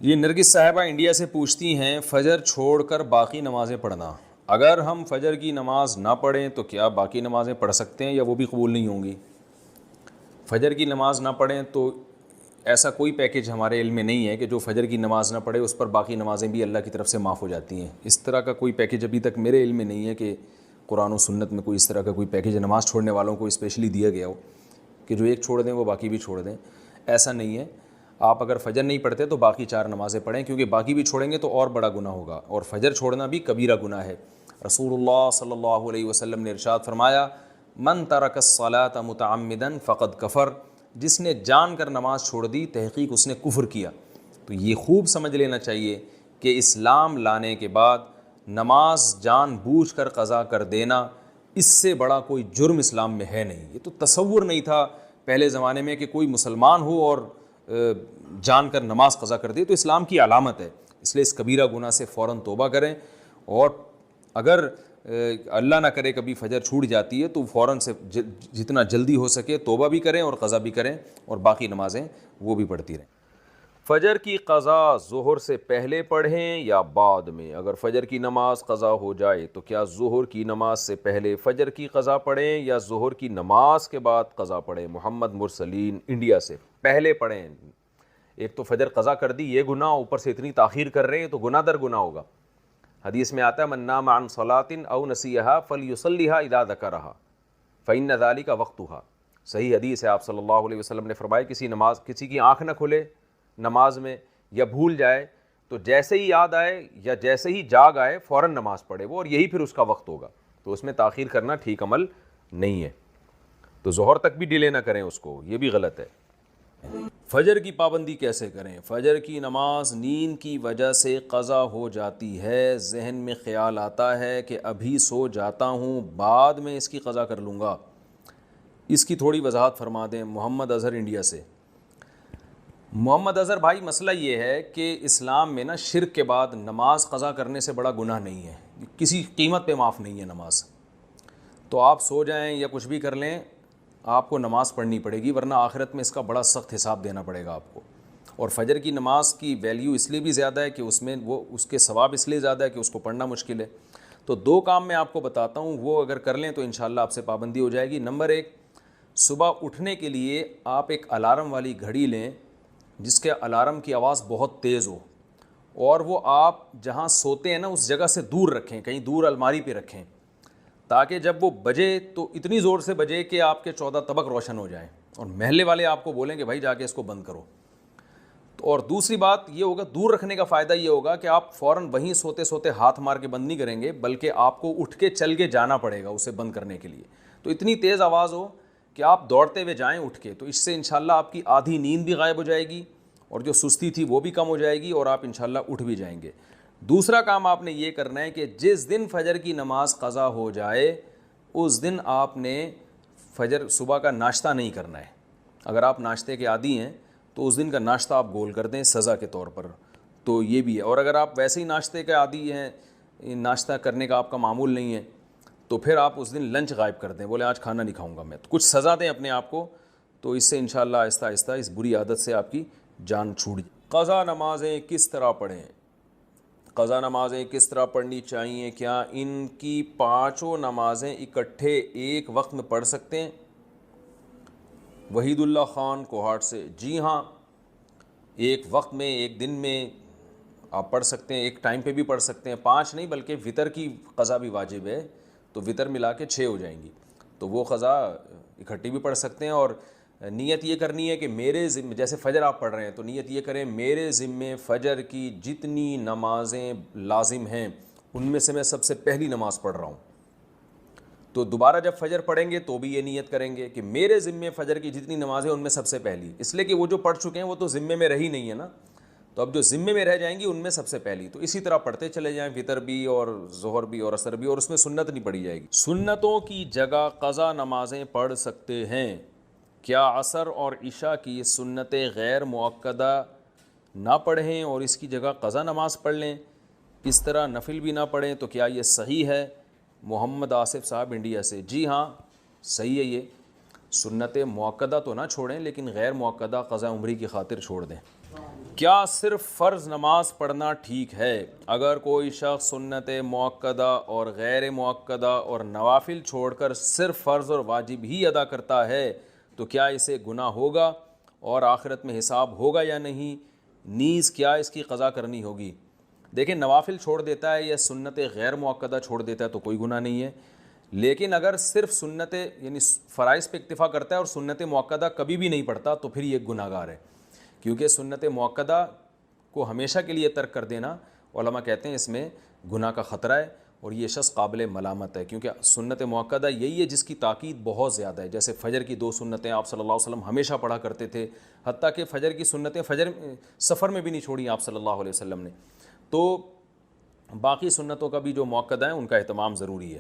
یہ نرگس صاحبہ انڈیا سے پوچھتی ہیں فجر چھوڑ کر باقی نمازیں پڑھنا، اگر ہم فجر کی نماز نہ پڑھیں تو کیا باقی نمازیں پڑھ سکتے ہیں یا وہ بھی قبول نہیں ہوں گی؟ فجر کی نماز نہ پڑھیں تو ایسا کوئی پیکج ہمارے علم میں نہیں ہے کہ جو فجر کی نماز نہ پڑھے اس پر باقی نمازیں بھی اللہ کی طرف سے معاف ہو جاتی ہیں۔ اس طرح کا کوئی پیکج ابھی تک میرے علم میں نہیں ہے کہ قرآن و سنت میں کوئی اس طرح کا کوئی پیکج نماز چھوڑنے والوں کو اسپیشلی دیا گیا ہو کہ جو ایک چھوڑ دیں وہ باقی بھی چھوڑ دیں، ایسا نہیں ہے۔ آپ اگر فجر نہیں پڑھتے تو باقی 4 نمازیں پڑھیں، کیونکہ باقی بھی چھوڑیں گے تو اور بڑا گناہ ہوگا، اور فجر چھوڑنا بھی کبیرہ گناہ ہے۔ رسول اللہ صلی اللہ علیہ وسلم نے ارشاد فرمایا، من ترک الصلاۃ متعمدا فقد کفر، جس نے جان کر نماز چھوڑ دی تحقیق اس نے کفر کیا۔ تو یہ خوب سمجھ لینا چاہیے کہ اسلام لانے کے بعد نماز جان بوجھ کر قضا کر دینا، اس سے بڑا کوئی جرم اسلام میں ہے نہیں۔ یہ تو تصور نہیں تھا پہلے زمانے میں کہ کوئی مسلمان ہو اور جان کر نماز قضا کر دے، تو اسلام کی علامت ہے۔ اس لیے اس کبیرہ گناہ سے فوراً توبہ کریں، اور اگر اللہ نہ کرے کبھی فجر چھوٹ جاتی ہے تو فوراً سے جتنا جلدی ہو سکے توبہ بھی کریں اور قضا بھی کریں، اور باقی نمازیں وہ بھی پڑھتی رہیں۔ فجر کی قضا ظہر سے پہلے پڑھیں یا بعد میں؟ اگر فجر کی نماز قضا ہو جائے تو کیا ظہر کی نماز سے پہلے فجر کی قضا پڑھیں یا ظہر کی نماز کے بعد قضا پڑھیں؟ محمد مرسلین انڈیا سے۔ پہلے پڑھیں۔ ایک تو فجر قضا کر دی، یہ گناہ، اوپر سے اتنی تاخیر کر رہے ہیں تو گناہ در گناہ ہوگا۔ حدیث میں آتا ہے من نام عن صلاۃ او نسیھا فلیصلیھا اذا ذکرھا فإن ذلک وقتھا۔ صحیح حدیث ہے، آپ صلی اللہ علیہ وسلم نے فرمایا کسی کی آنکھ نہ کھلے نماز میں یا بھول جائے تو جیسے ہی یاد آئے یا جیسے ہی جاگ آئے فوراً نماز پڑھے وہ، اور یہی پھر اس کا وقت ہوگا۔ تو اس میں تاخیر کرنا ٹھیک عمل نہیں ہے، تو ظہر تک بھی ڈیلے نہ کریں اس کو، یہ بھی غلط ہے۔ فجر کی پابندی کیسے کریں؟ فجر کی نماز نیند کی وجہ سے قضا ہو جاتی ہے، ذہن میں خیال آتا ہے کہ ابھی سو جاتا ہوں بعد میں اس کی قضا کر لوں گا، اس کی تھوڑی وضاحت فرما دیں۔ محمد اظہر انڈیا سے۔ محمد اظہر بھائی، مسئلہ یہ ہے کہ اسلام میں شرک کے بعد نماز قضا کرنے سے بڑا گناہ نہیں ہے، کسی قیمت پہ معاف نہیں ہے نماز۔ تو آپ سو جائیں یا کچھ بھی کر لیں، آپ کو نماز پڑھنی پڑے گی، ورنہ آخرت میں اس کا بڑا سخت حساب دینا پڑے گا آپ کو۔ اور فجر کی نماز کی ویلیو اس لیے بھی زیادہ ہے کہ اس میں اس کے ثواب اس لیے زیادہ ہے کہ اس کو پڑھنا مشکل ہے۔ تو 2 کام میں آپ کو بتاتا ہوں، وہ اگر کر لیں تو انشاءاللہ آپ سے پابندی ہو جائے گی۔ نمبر 1، صبح اٹھنے کے لیے آپ ایک الارم والی گھڑی لیں جس کے الارم کی آواز بہت تیز ہو، اور وہ آپ جہاں سوتے ہیں اس جگہ سے دور رکھیں، کہیں دور الماری پہ رکھیں، تاکہ جب وہ بجے تو اتنی زور سے بجے کہ آپ کے 14 طبق روشن ہو جائیں، اور محلے والے آپ کو بولیں کہ بھائی جا کے اس کو بند کرو۔ تو اور دوسری بات یہ ہوگا، دور رکھنے کا فائدہ یہ ہوگا کہ آپ فوراً وہیں سوتے سوتے ہاتھ مار کے بند نہیں کریں گے، بلکہ آپ کو اٹھ کے چل کے جانا پڑے گا اسے بند کرنے کے لیے۔ تو اتنی تیز آواز ہو کہ آپ دوڑتے ہوئے جائیں اٹھ کے، تو اس سے انشاءاللہ آپ کی آدھی نیند بھی غائب ہو جائے گی، اور جو سستی تھی وہ بھی کم ہو جائے گی، اور آپ انشاءاللہ اٹھ بھی جائیں گے۔ دوسرا کام آپ نے یہ کرنا ہے کہ جس دن فجر کی نماز قضا ہو جائے اس دن آپ نے فجر صبح کا ناشتہ نہیں کرنا ہے۔ اگر آپ ناشتے کے عادی ہیں تو اس دن کا ناشتہ آپ گول کر دیں سزا کے طور پر، تو یہ بھی ہے۔ اور اگر آپ ویسے ہی ناشتے کے عادی ہیں، ناشتہ کرنے کا آپ کا معمول نہیں ہے، تو پھر آپ اس دن لنچ غائب کر دیں، بولے آج کھانا نہیں کھاؤں گا میں، تو کچھ سزا دیں اپنے آپ کو، تو اس سے انشاءاللہ آہستہ آہستہ اس بری عادت سے آپ کی جان چھوٹ جائے۔ قضا نمازیں کس طرح پڑھیں؟ قضا نمازیں کس طرح پڑھنی چاہیے؟ کیا ان کی 5 نمازیں اکٹھے ایک وقت میں پڑھ سکتے ہیں؟ وحید اللہ خان کوہاٹ سے۔ جی ہاں، ایک وقت میں، ایک دن میں آپ پڑھ سکتے ہیں، ایک ٹائم پہ بھی پڑھ سکتے ہیں۔ 5 نہیں بلکہ وطر کی قضا بھی واجب ہے، تو وطر ملا کے 6 ہو جائیں گی، تو وہ قضا اکٹھی بھی پڑھ سکتے ہیں۔ اور نیت یہ کرنی ہے کہ میرے ذمے، جیسے فجر آپ پڑھ رہے ہیں تو نیت یہ کریں میرے ذمے فجر کی جتنی نمازیں لازم ہیں ان میں سے میں سب سے پہلی نماز پڑھ رہا ہوں۔ تو دوبارہ جب فجر پڑھیں گے تو بھی یہ نیت کریں گے کہ میرے ذمے فجر کی جتنی نمازیں ان میں سب سے پہلی، اس لیے کہ وہ جو پڑھ چکے ہیں وہ تو ذمے میں رہی نہیں ہے نا، تو اب جو ذمے میں رہ جائیں گی ان میں سب سے پہلی۔ تو اسی طرح پڑھتے چلے جائیں، وطر بھی اور ظہر بھی اور عصر بھی، اور اس میں سنت نہیں پڑھی جائے گی۔ سنتوں کی جگہ قضا نمازیں پڑھ سکتے ہیں؟ کیا عصر اور عشاء کی سنتیں غیر مؤکدہ نہ پڑھیں اور اس کی جگہ قضا نماز پڑھ لیں؟ اس طرح نفل بھی نہ پڑھیں تو کیا یہ صحیح ہے؟ محمد آصف صاحب انڈیا سے۔ جی ہاں، صحیح ہے، یہ سنت مؤکدہ تو نہ چھوڑیں لیکن غیر مؤکدہ قضا عمری کی خاطر چھوڑ دیں۔ کیا صرف فرض نماز پڑھنا ٹھیک ہے؟ اگر کوئی شخص سنت مؤکدہ اور غیر مؤکدہ اور نوافل چھوڑ کر صرف فرض اور واجب ہی ادا کرتا ہے تو کیا اسے گناہ ہوگا اور آخرت میں حساب ہوگا یا نہیں؟ نیز کیا اس کی قضا کرنی ہوگی؟ دیکھیں، نوافل چھوڑ دیتا ہے یا سنت غیر مؤکدہ چھوڑ دیتا ہے تو کوئی گناہ نہیں ہے، لیکن اگر صرف سنت یعنی فرائض پہ اکتفا کرتا ہے اور سنت مؤکدہ کبھی بھی نہیں پڑھتا تو پھر یہ گناہ گار ہے، کیونکہ سنت مؤکدہ کو ہمیشہ کے لیے ترک کر دینا علماء کہتے ہیں اس میں گناہ کا خطرہ ہے اور یہ شخص قابل ملامت ہے، کیونکہ سنت مؤکدہ یہی ہے جس کی تاکید بہت زیادہ ہے۔ جیسے فجر کی 2 سنتیں آپ صلی اللہ علیہ وسلم ہمیشہ پڑھا کرتے تھے، حتیٰ کہ فجر کی سنتیں سفر میں بھی نہیں چھوڑی آپ صلی اللہ علیہ وسلم نے، تو باقی سنتوں کا بھی جو مؤکدہ ہیں ان کا اہتمام ضروری ہے۔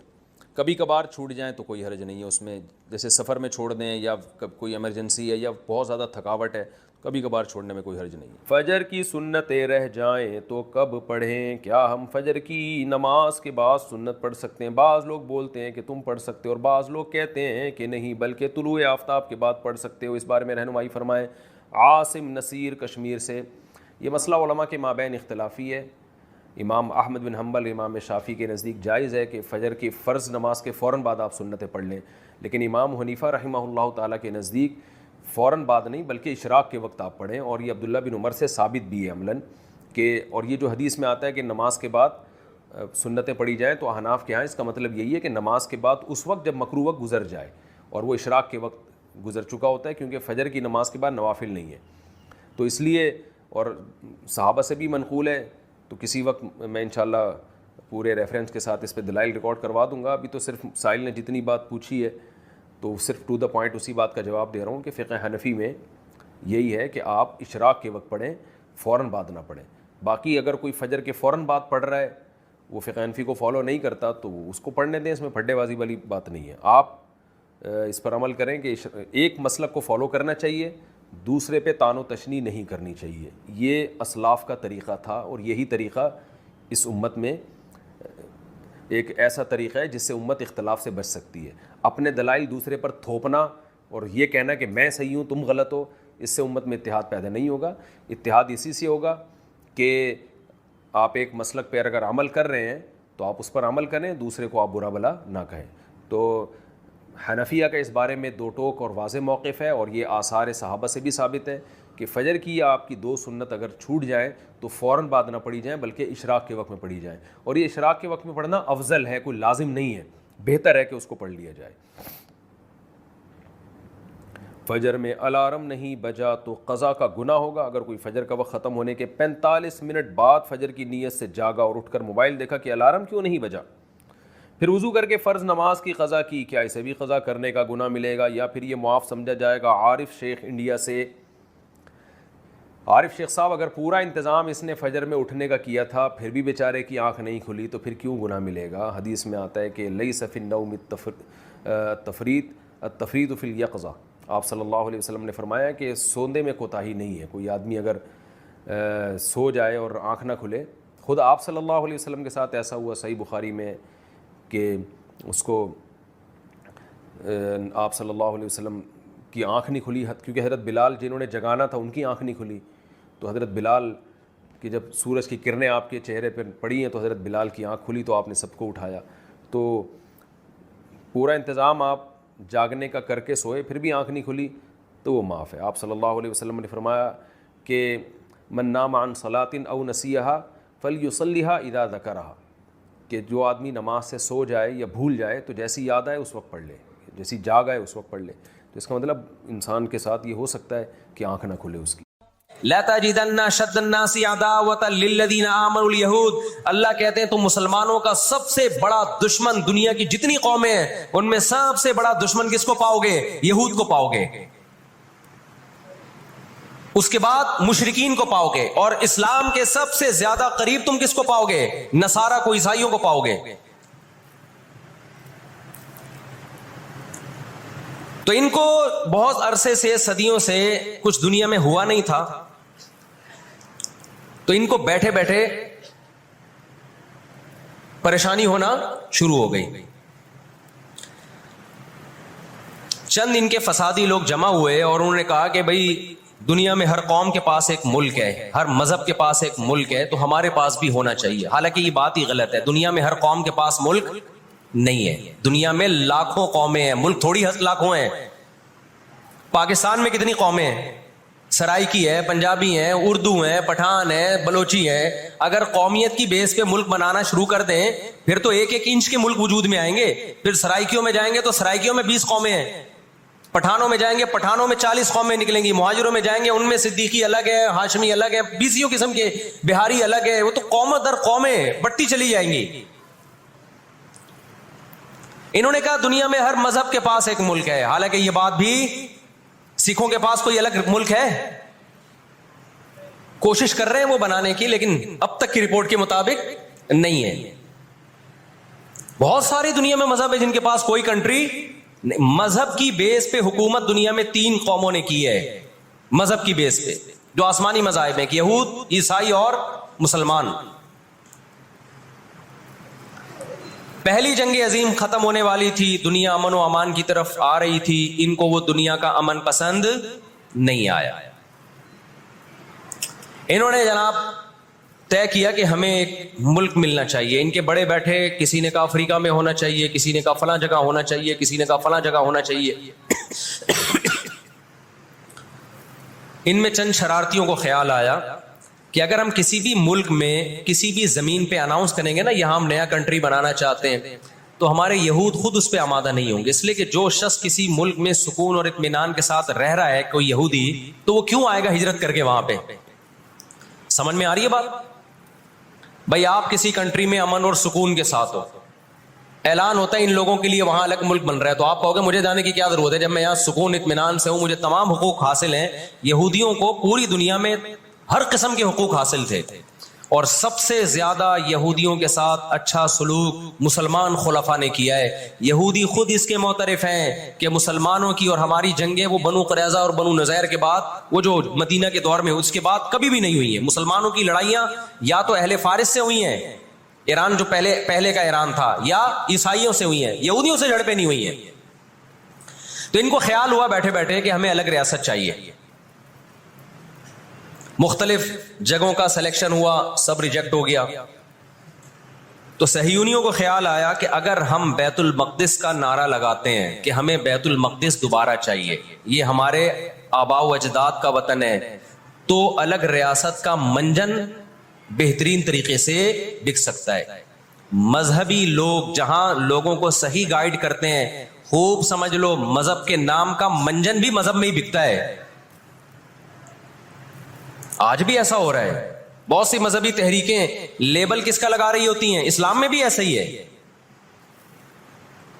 کبھی کبھار چھوٹ جائیں تو کوئی حرج نہیں ہے اس میں، جیسے سفر میں چھوڑ دیں یا کوئی ایمرجنسی ہے یا بہت زیادہ تھکاوٹ ہے، کبھی کبھار چھوڑنے میں کوئی حرج نہیں ہے۔ فجر کی سنتیں رہ جائیں تو کب پڑھیں؟ کیا ہم فجر کی نماز کے بعد سنت پڑھ سکتے ہیں؟ بعض لوگ بولتے ہیں کہ تم پڑھ سکتے ہو اور بعض لوگ کہتے ہیں کہ نہیں، بلکہ طلوع آفتاب کے بعد پڑھ سکتے ہو۔ اس بارے میں رہنمائی فرمائیں۔ عاصم نصیر کشمیر سے۔ یہ مسئلہ علماء کے مابین اختلافی ہے۔ امام احمد بن حنبل، امام شافعی کے نزدیک جائز ہے کہ فجر کی فرض نماز کے فوراً بعد آپ سنتیں پڑھ لیں، لیکن امام حنیفہ رحمہ اللہ تعالیٰ کے نزدیک فوراً بعد نہیں بلکہ اشراق کے وقت آپ پڑھیں، اور یہ عبداللہ بن عمر سے ثابت بھی ہے عملاً کہ، اور یہ جو حدیث میں آتا ہے کہ نماز کے بعد سنتیں پڑھی جائیں تو احناف کے ہاں اس کا مطلب یہی ہے کہ نماز کے بعد اس وقت جب مکروہ وقت گزر جائے، اور وہ اشراق کے وقت گزر چکا ہوتا ہے، کیونکہ فجر کی نماز کے بعد نوافل نہیں ہے، تو اس لیے، اور صحابہ سے بھی منقول ہے، تو کسی وقت میں انشاءاللہ پورے ریفرنس کے ساتھ اس پہ دلائل ریکارڈ کروا دوں گا۔ ابھی تو صرف سائل نے جتنی بات پوچھی ہے تو صرف ٹو دا پوائنٹ اسی بات کا جواب دے رہا ہوں کہ فقہ حنفی میں یہی ہے کہ آپ اشراق کے وقت پڑھیں، فوراً بعد نہ پڑھیں۔ باقی اگر کوئی فجر کے فوراً بعد پڑھ رہا ہے، وہ فقہ حنفی کو فالو نہیں کرتا تو اس کو پڑھنے دیں، اس میں پھڈے بازی والی بات نہیں ہے۔ آپ اس پر عمل کریں کہ ایک مسلک کو فالو کرنا چاہیے، دوسرے پہ طعن و تشنیع نہیں کرنی چاہیے۔ یہ اسلاف کا طریقہ تھا، اور یہی طریقہ اس امت میں ایک ایسا طریقہ ہے جس سے امت اختلاف سے بچ سکتی ہے۔ اپنے دلائل دوسرے پر تھوپنا اور یہ کہنا کہ میں صحیح ہوں تم غلط ہو، اس سے امت میں اتحاد پیدا نہیں ہوگا۔ اتحاد اسی سے ہوگا کہ آپ ایک مسلک پہ اگر عمل کر رہے ہیں تو آپ اس پر عمل کریں، دوسرے کو آپ برا بھلا نہ کہیں۔ تو حنفیہ کا اس بارے میں 2 ٹوک اور واضح موقف ہے، اور یہ آثار صحابہ سے بھی ثابت ہے کہ فجر کی آپ کی 2 سنت اگر چھوٹ جائیں تو فوراً بعد نہ پڑھی جائیں بلکہ اشراق کے وقت میں پڑھی جائیں، اور یہ اشراق کے وقت میں پڑھنا افضل ہے، کوئی لازم نہیں ہے، بہتر ہے کہ اس کو پڑھ لیا جائے۔ فجر میں الارم نہیں بجا تو قضا کا گناہ ہوگا؟ اگر کوئی فجر کا وقت ختم ہونے کے 45 منٹ بعد فجر کی نیت سے جاگا اور اٹھ کر موبائل دیکھا کہ الارم کیوں نہیں بجا، پھر وضو کر کے فرض نماز کی قضا کی، کیا اسے بھی قضا کرنے کا گناہ ملے گا یا پھر یہ معاف سمجھا جائے گا؟ عارف شیخ انڈیا سے۔ عارف شیخ صاحب، اگر پورا انتظام اس نے فجر میں اٹھنے کا کیا تھا پھر بھی بیچارے کی آنکھ نہیں کھلی تو پھر کیوں گناہ ملے گا؟ حدیث میں آتا ہے کہ لیس فی النوم التفریط فی الیقظہ، آپ صلی اللہ علیہ وسلم نے فرمایا کہ سوندے میں کوتاہی نہیں ہے۔ کوئی آدمی اگر سو جائے اور آنکھ نہ کھلے، خود آپ صلی اللہ علیہ وسلم کے ساتھ ایسا ہوا صحیح بخاری میں کہ اس کو آپ صلی اللہ علیہ وسلم کی آنکھ نہیں کھلی، کیونکہ حضرت بلال جنہوں نے جگانا تھا ان کی آنکھ نہیں کھلی، تو حضرت بلال کی جب سورج کی کرنیں آپ کے چہرے پر پڑی ہیں تو حضرت بلال کی آنکھ کھلی تو آپ نے سب کو اٹھایا۔ تو پورا انتظام آپ جاگنے کا کر کے سوئے پھر بھی آنکھ نہیں کھلی تو وہ معاف ہے۔ آپ صلی اللہ علیہ وسلم نے فرمایا کہ من نام عن صلاۃ او نسیہا فلیصلیھا اذا ذکرھا، کہ جو آدمی نماز سے سو جائے یا بھول جائے تو جیسی یاد آئے اس وقت پڑھ لے، جیسی جاگ آئے اس وقت پڑھ لے۔ تو اس کا مطلب انسان کے ساتھ یہ ہو سکتا ہے کہ آنکھ نہ کھلے اس کی۔ لا تجدن اشد الناس عداوۃ للذین آمنوا الیہود، اللہ کہتے ہیں تم مسلمانوں کا سب سے بڑا دشمن، دنیا کی جتنی قومیں ہیں ان میں سب سے بڑا دشمن کس کو پاؤ گے؟ یہود کو پاؤ گے، اس کے بعد مشرکین کو پاؤ گے، اور اسلام کے سب سے زیادہ قریب تم کس کو پاؤ گے؟ نصارہ کو، عیسائیوں کو پاؤ گے۔ تو ان کو بہت عرصے سے، صدیوں سے کچھ دنیا میں ہوا نہیں تھا، تو ان کو بیٹھے بیٹھے پریشانی ہونا شروع ہو گئی۔ چند ان کے فسادی لوگ جمع ہوئے اور انہوں نے کہا کہ بھئی دنیا میں ہر قوم کے پاس ایک ملک ہے, ہر مذہب کے پاس ایک ملک ہے, تو ہمارے پاس بھی ہونا چاہیے. حالانکہ یہ بات ہی غلط ہے. دنیا میں ہر قوم کے پاس ملک نہیں ہے. دنیا میں لاکھوں قومیں ہیں, ملک تھوڑی لاکھوں ہیں. پاکستان میں کتنی قومیں ہیں؟ سرائکی ہے, پنجابی ہیں, اردو ہیں, پٹھان ہیں, بلوچی ہیں. اگر قومیت کی بیس پہ ملک بنانا شروع کر دیں پھر تو ایک ایک انچ کے ملک وجود میں آئیں گے. پھر سرائکیوں میں جائیں گے تو سرائکیوں میں 20 قومیں ہیں. پٹھانوں میں جائیں گے, پٹھانوں میں 40 قومیں نکلیں گی. مہاجروں میں جائیں گے, ان میں صدیقی الگ ہے, ہاشمی الگ ہے, 20 قسم کے, بہاری الگ ہے. وہ تو قوم در قومیں بڑھتی چلی جائیں گی. انہوں نے کہا دنیا میں ہر مذہب کے پاس ایک ملک ہے. حالانکہ یہ بات بھی, سکھوں کے پاس کوئی الگ ملک ہے؟ کوشش کر رہے ہیں وہ بنانے کی, لیکن اب تک کی رپورٹ کے مطابق نہیں ہے. بہت ساری دنیا میں مذہب ہے جن کے پاس کوئی کنٹری. مذہب کی بیس پہ حکومت دنیا میں 3 قوموں نے کی ہے. مذہب کی بیس پہ جو آسمانی مذاہب ہیں, یہود, عیسائی اور مسلمان. پہلی جنگ عظیم ختم ہونے والی تھی, دنیا امن و امان کی طرف آ رہی تھی. ان کو وہ دنیا کا امن پسند نہیں آیا. انہوں نے جناب طے کیا کہ ہمیں ایک ملک ملنا چاہیے. ان کے بڑے بیٹھے, کسی نے کہا افریقہ میں ہونا چاہیے, کسی نے کہا فلاں جگہ ہونا چاہیے, کسی نے کہا فلاں جگہ ہونا چاہیے. ان میں چند شرارتیوں کو خیال آیا کہ اگر ہم کسی بھی ملک میں کسی بھی زمین پہ اناؤنس کریں گے نا یہاں ہم نیا کنٹری بنانا چاہتے ہیں, تو ہمارے یہود خود اس پہ آمادہ نہیں ہوں گے. اس لیے کہ جو شخص کسی ملک میں سکون اور اطمینان کے ساتھ رہ رہا ہے, کوئی یہودی, تو وہ کیوں آئے گا ہجرت کر کے وہاں پہ؟ سمجھ میں آ رہی ہے بات؟ بھائی آپ کسی کنٹری میں امن اور سکون کے ساتھ ہو, اعلان ہوتا ہے ان لوگوں کے لیے وہاں الگ ملک بن رہا ہے, تو آپ کہو گے مجھے جانے کی کیا ضرورت ہے جب میں یہاں سکون اطمینان سے ہوں, مجھے تمام حقوق حاصل ہیں. یہودیوں کو پوری دنیا میں ہر قسم کے حقوق حاصل تھے, اور سب سے زیادہ یہودیوں کے ساتھ اچھا سلوک مسلمان خلفاء نے کیا ہے. یہودی خود اس کے معترف ہیں کہ مسلمانوں کی اور ہماری جنگیں وہ بنو قریظہ اور بنو نذیر کے بعد, وہ جو مدینہ کے دور میں, اس کے بعد کبھی بھی نہیں ہوئی ہیں. مسلمانوں کی لڑائیاں یا تو اہل فارس سے ہوئی ہیں, ایران جو پہلے کا ایران تھا, یا عیسائیوں سے ہوئی ہیں. یہودیوں سے جھڑپیں نہیں ہوئی ہیں. تو ان کو خیال ہوا بیٹھے بیٹھے کہ ہمیں الگ ریاست چاہیے. مختلف جگہوں کا سلیکشن ہوا, سب ریجیکٹ ہو گیا. تو صہیونیوں کو خیال آیا کہ اگر ہم بیت المقدس کا نعرہ لگاتے ہیں کہ ہمیں بیت المقدس دوبارہ چاہیے, یہ ہمارے آباء و اجداد کا وطن ہے, تو الگ ریاست کا منجن بہترین طریقے سے بک سکتا ہے. مذہبی لوگ جہاں لوگوں کو صحیح گائیڈ کرتے ہیں, خوب سمجھ لو مذہب کے نام کا منجن بھی مذہب میں ہی بکتا ہے. آج بھی ایسا ہو رہا ہے. بہت سی مذہبی تحریکیں لیبل کس کا لگا رہی ہوتی ہیں؟ اسلام میں بھی ایسا ہی ہے.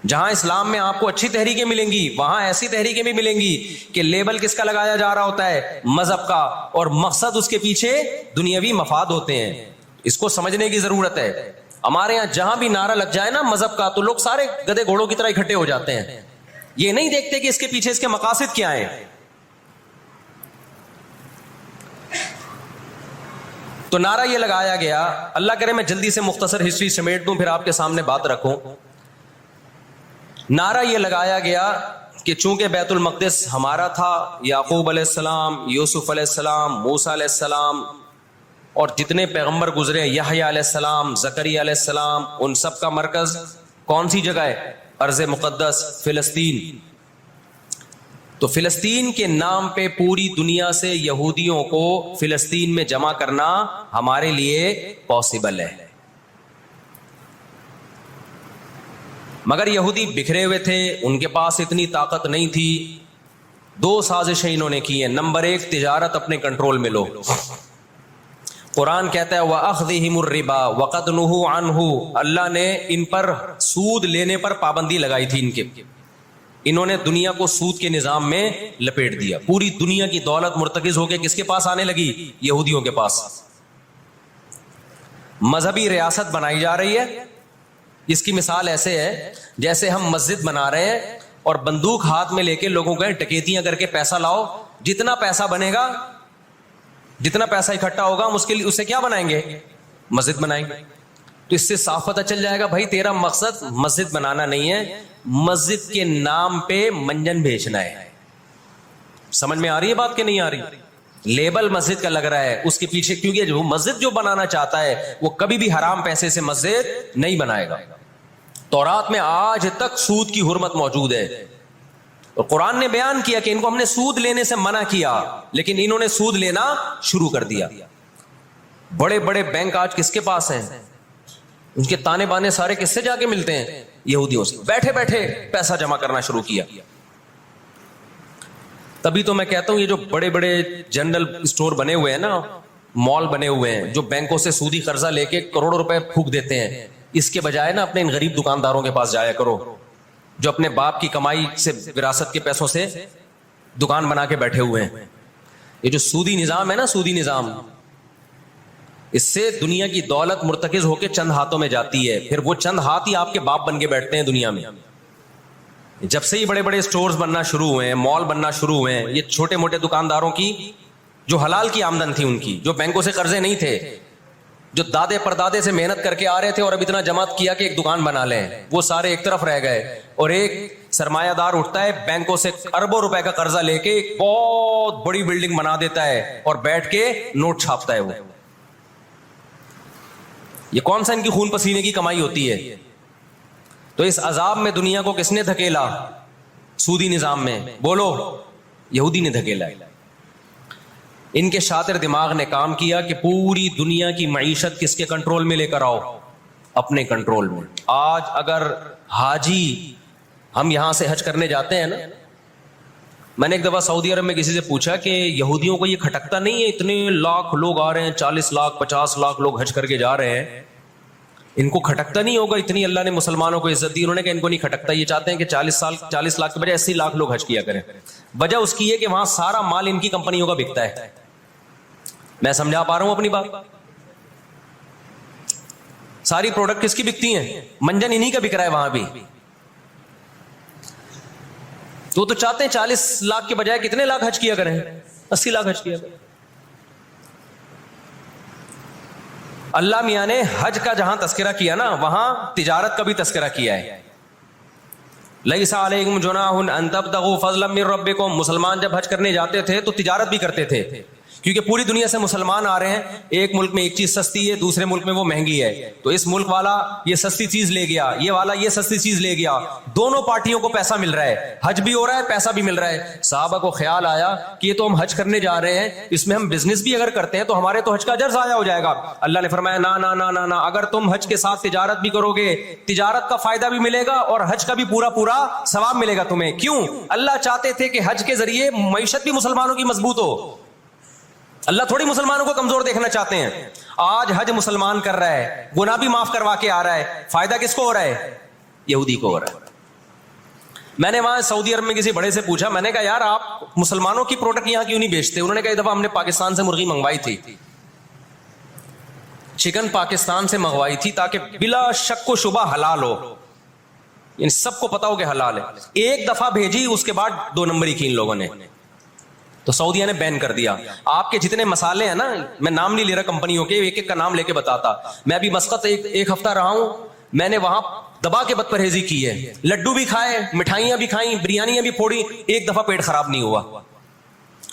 جہاں اسلام میں آپ کو اچھی تحریکیں ملیں گی, وہاں ایسی تحریکیں بھی ملیں گی کہ لیبل کس کا لگایا جا رہا ہوتا ہے؟ مذہب کا, اور مقصد اس کے پیچھے دنیاوی مفاد ہوتے ہیں. اس کو سمجھنے کی ضرورت ہے. ہمارے یہاں جہاں بھی نعرہ لگ جائے نا مذہب کا, تو لوگ سارے گدھے گھوڑوں کی طرح اکٹھے ہو جاتے ہیں. یہ نہیں دیکھتے کہ اس کے پیچھے اس کے مقاصد کیا ہیں. تو نعرہ یہ لگایا گیا, اللہ کرے میں جلدی سے مختصر ہسٹری سمیٹ دوں پھر آپ کے سامنے بات رکھوں. نعرہ یہ لگایا گیا کہ چونکہ بیت المقدس ہمارا تھا, یعقوب علیہ السلام, یوسف علیہ السلام, موسیٰ علیہ السلام اور جتنے پیغمبر گزرے, یحییٰ علیہ السلام, زکریا علیہ السلام, ان سب کا مرکز کون سی جگہ ہے؟ ارض مقدس فلسطین. تو فلسطین کے نام پہ پوری دنیا سے یہودیوں کو فلسطین میں جمع کرنا ہمارے لیے پاسبل ہے. مگر یہودی بکھرے ہوئے تھے, ان کے پاس اتنی طاقت نہیں تھی. 2 سازشیں انہوں نے کی ہیں. نمبر 1, تجارت اپنے کنٹرول میں لو. قرآن کہتا ہے وَأَخْذِهِمُ الرِّبَا وَقَدْ نُهُوا عَنْهُ, اللہ نے ان پر سود لینے پر پابندی لگائی تھی. انہوں نے دنیا کو سود کے نظام میں لپیٹ دیا. پوری دنیا کی دولت مرتکز ہو کے کس کے پاس آنے لگی؟ یہودیوں کے پاس. مذہبی ریاست بنائی جا رہی ہے. اس کی مثال ایسے ہے جیسے ہم مسجد بنا رہے ہیں اور بندوق ہاتھ میں لے کے لوگوں کو ٹکیتیاں کر کے پیسہ لاؤ, جتنا پیسہ بنے گا, جتنا پیسہ اکٹھا ہوگا ہم اس کے لیے اسے کیا بنائیں گے؟ مسجد بنائیں گے. تو اس سے صاف پتہ چل جائے گا بھائی تیرا مقصد مسجد بنانا نہیں ہے, مسجد کے نام پہ منجن بیچنا ہے. سمجھ میں آ رہی ہے بات کہ نہیں آ رہی؟ لیبل مسجد کا لگ رہا ہے اس کے پیچھے, کیونکہ جو مسجد جو بنانا چاہتا ہے وہ کبھی بھی حرام پیسے سے مسجد نہیں بنائے گا. تورات میں آج تک سود کی حرمت موجود ہے, اور قرآن نے بیان کیا کہ ان کو ہم نے سود لینے سے منع کیا, لیکن انہوں نے سود لینا شروع کر دیا. بڑے بڑے بینک آج کس کے پاس ہیں؟ ان کے تانے بانے سارے کس سے جا کے ملتے ہیں؟ یہودیوں سے. بیٹھے بیٹھے پیسہ جمع کرنا شروع کیا. تبھی تو میں کہتا ہوں یہ جو بڑے بڑے جنرل اسٹور بنے ہوئے ہیں نا, مال بنے ہوئے ہیں, جو بینکوں سے سودی قرضہ لے کے کروڑوں روپے پھونک دیتے ہیں, اس کے بجائے نا اپنے ان غریب دکانداروں کے پاس جایا کرو جو اپنے باپ کی کمائی سے, وراثت کے پیسوں سے دکان بنا کے بیٹھے ہوئے ہیں. یہ جو سودی نظام ہے نا, سودی نظام, اس سے دنیا کی دولت مرتکز ہو کے چند ہاتھوں میں جاتی ہے, پھر وہ چند ہاتھ ہی آپ کے باپ بن کے بیٹھتے ہیں دنیا میں. جب سے ہی بڑے بڑے اسٹورز بننا شروع ہوئے ہیں, مال بننا شروع ہوئے ہیں, یہ چھوٹے موٹے دکانداروں کی جو حلال کی آمدن تھی, ان کی جو بینکوں سے قرضے نہیں تھے, جو دادے پردادے سے محنت کر کے آ رہے تھے اور اب اتنا جمع کیا کہ ایک دکان بنا لیں, وہ سارے ایک طرف رہ گئے. اور ایک سرمایہ دار اٹھتا ہے بینکوں سے اربوں روپے کا قرضہ لے کے ایک بہت بڑی بلڈنگ بنا دیتا ہے اور بیٹھ کے نوٹ چھاپتا ہے. وہ یہ کون سا ان کی خون پسینے کی کمائی ہوتی ہے؟ تو اس عذاب میں دنیا کو کس نے دھکیلا؟ سودی نظام میں. بولو, یہودی نے دھکیلا. ان کے شاطر دماغ نے کام کیا کہ پوری دنیا کی معیشت کس کے کنٹرول میں لے کر آؤ؟ اپنے کنٹرول میں. آج اگر حاجی, ہم یہاں سے حج کرنے جاتے ہیں نا, میں نے ایک دفعہ سعودی عرب میں کسی سے پوچھا کہ یہودیوں کو یہ کھٹکتا نہیں ہے, اتنے لاکھ لوگ آ رہے ہیں, 40 لاکھ 50 لاکھ لوگ حج کر کے جا رہے ہیں, ان کو کھٹکتا نہیں ہوگا اتنی اللہ نے مسلمانوں کو عزت دی؟ انہوں نے کہا ان کو نہیں کھٹکتا, یہ چاہتے ہیں کہ 40 لاکھ کے بجائے 80 لاکھ لوگ حج کیا کریں. وجہ اس کی ہے کہ وہاں سارا مال ان کی کمپنیوں کا بکتا ہے. میں سمجھا پا رہا ہوں اپنی بات؟ ساری پروڈکٹ کس کی بکتی ہیں؟ منجن انہی کا بک رہا ہے وہاں بھی. تو چاہتے ہیں 40 لاکھ کے بجائے کتنے لاکھ حج کیا کریں؟ 80 لاکھ حج کیا کریں. اللہ میاں نے حج کا جہاں تذکرہ کیا نا, وہاں تجارت کا بھی تذکرہ کیا ہے. لیس علیکم جناح ان تبتغوا فضلا من ربکم. مسلمان جب حج کرنے جاتے تھے تو تجارت بھی کرتے تھے, کیونکہ پوری دنیا سے مسلمان آ رہے ہیں. ایک ملک میں ایک چیز سستی ہے, دوسرے ملک میں وہ مہنگی ہے, تو اس ملک والا یہ سستی چیز لے گیا, یہ والا یہ سستی چیز لے گیا, دونوں پارٹیوں کو پیسہ مل رہا ہے, حج بھی ہو رہا ہے, پیسہ بھی مل رہا ہے. صحابہ کو خیال آیا کہ یہ تو ہم حج کرنے جا رہے ہیں, اس میں ہم بزنس بھی اگر کرتے ہیں تو ہمارے تو حج کا اجر ضائع ہو جائے گا. اللہ نے فرمایا نا نا نا نا نا, اگر تم حج کے ساتھ تجارت بھی کرو گے, تجارت کا فائدہ بھی ملے گا اور حج کا بھی پورا ثواب ملے گا تمہیں. کیوں؟ اللہ چاہتے تھے کہ حج کے ذریعے معیشت بھی مسلمانوں کی مضبوط ہو. اللہ تھوڑی مسلمانوں کو کمزور دیکھنا چاہتے ہیں. آج حج مسلمان کر رہا ہے, گناہ بھی معاف کروا کے آ رہا ہے, فائدہ کس کو ہو رہا ہے؟ یہودی کو ہو رہا ہے. میں نے وہاں سعودی عرب میں کسی بڑے سے پوچھا, میں نے کہا یار آپ مسلمانوں کی پروڈکٹ یہاں کیوں نہیں بیچتے؟ انہوں نے کہا ایک دفعہ ہم نے پاکستان سے مرغی منگوائی تھی, چکن پاکستان سے منگوائی تھی تاکہ بلا شک و شبہ حلال ہو, یعنی سب کو پتا ہو کہ حلال ہے. ایک دفعہ بھیجی, اس کے بعد 2 نمبری کی ان لوگوں نے, تو سعودیہ نے بین کر دیا. آپ کے جتنے مسالے ہیں نا, میں نام نہیں لے رہا کمپنیوں کے, ایک ایک کا نام لے کے بتاتا. میں ابھی مسقط ایک ہفتہ رہا ہوں, میں نے وہاں دبا کے بد پرہیزی کی ہے. لڈو بھی کھائے, مٹھائیاں بھی کھائیں, بریانیاں بھی پھوڑی, ایک دفعہ پیٹ خراب نہیں ہوا.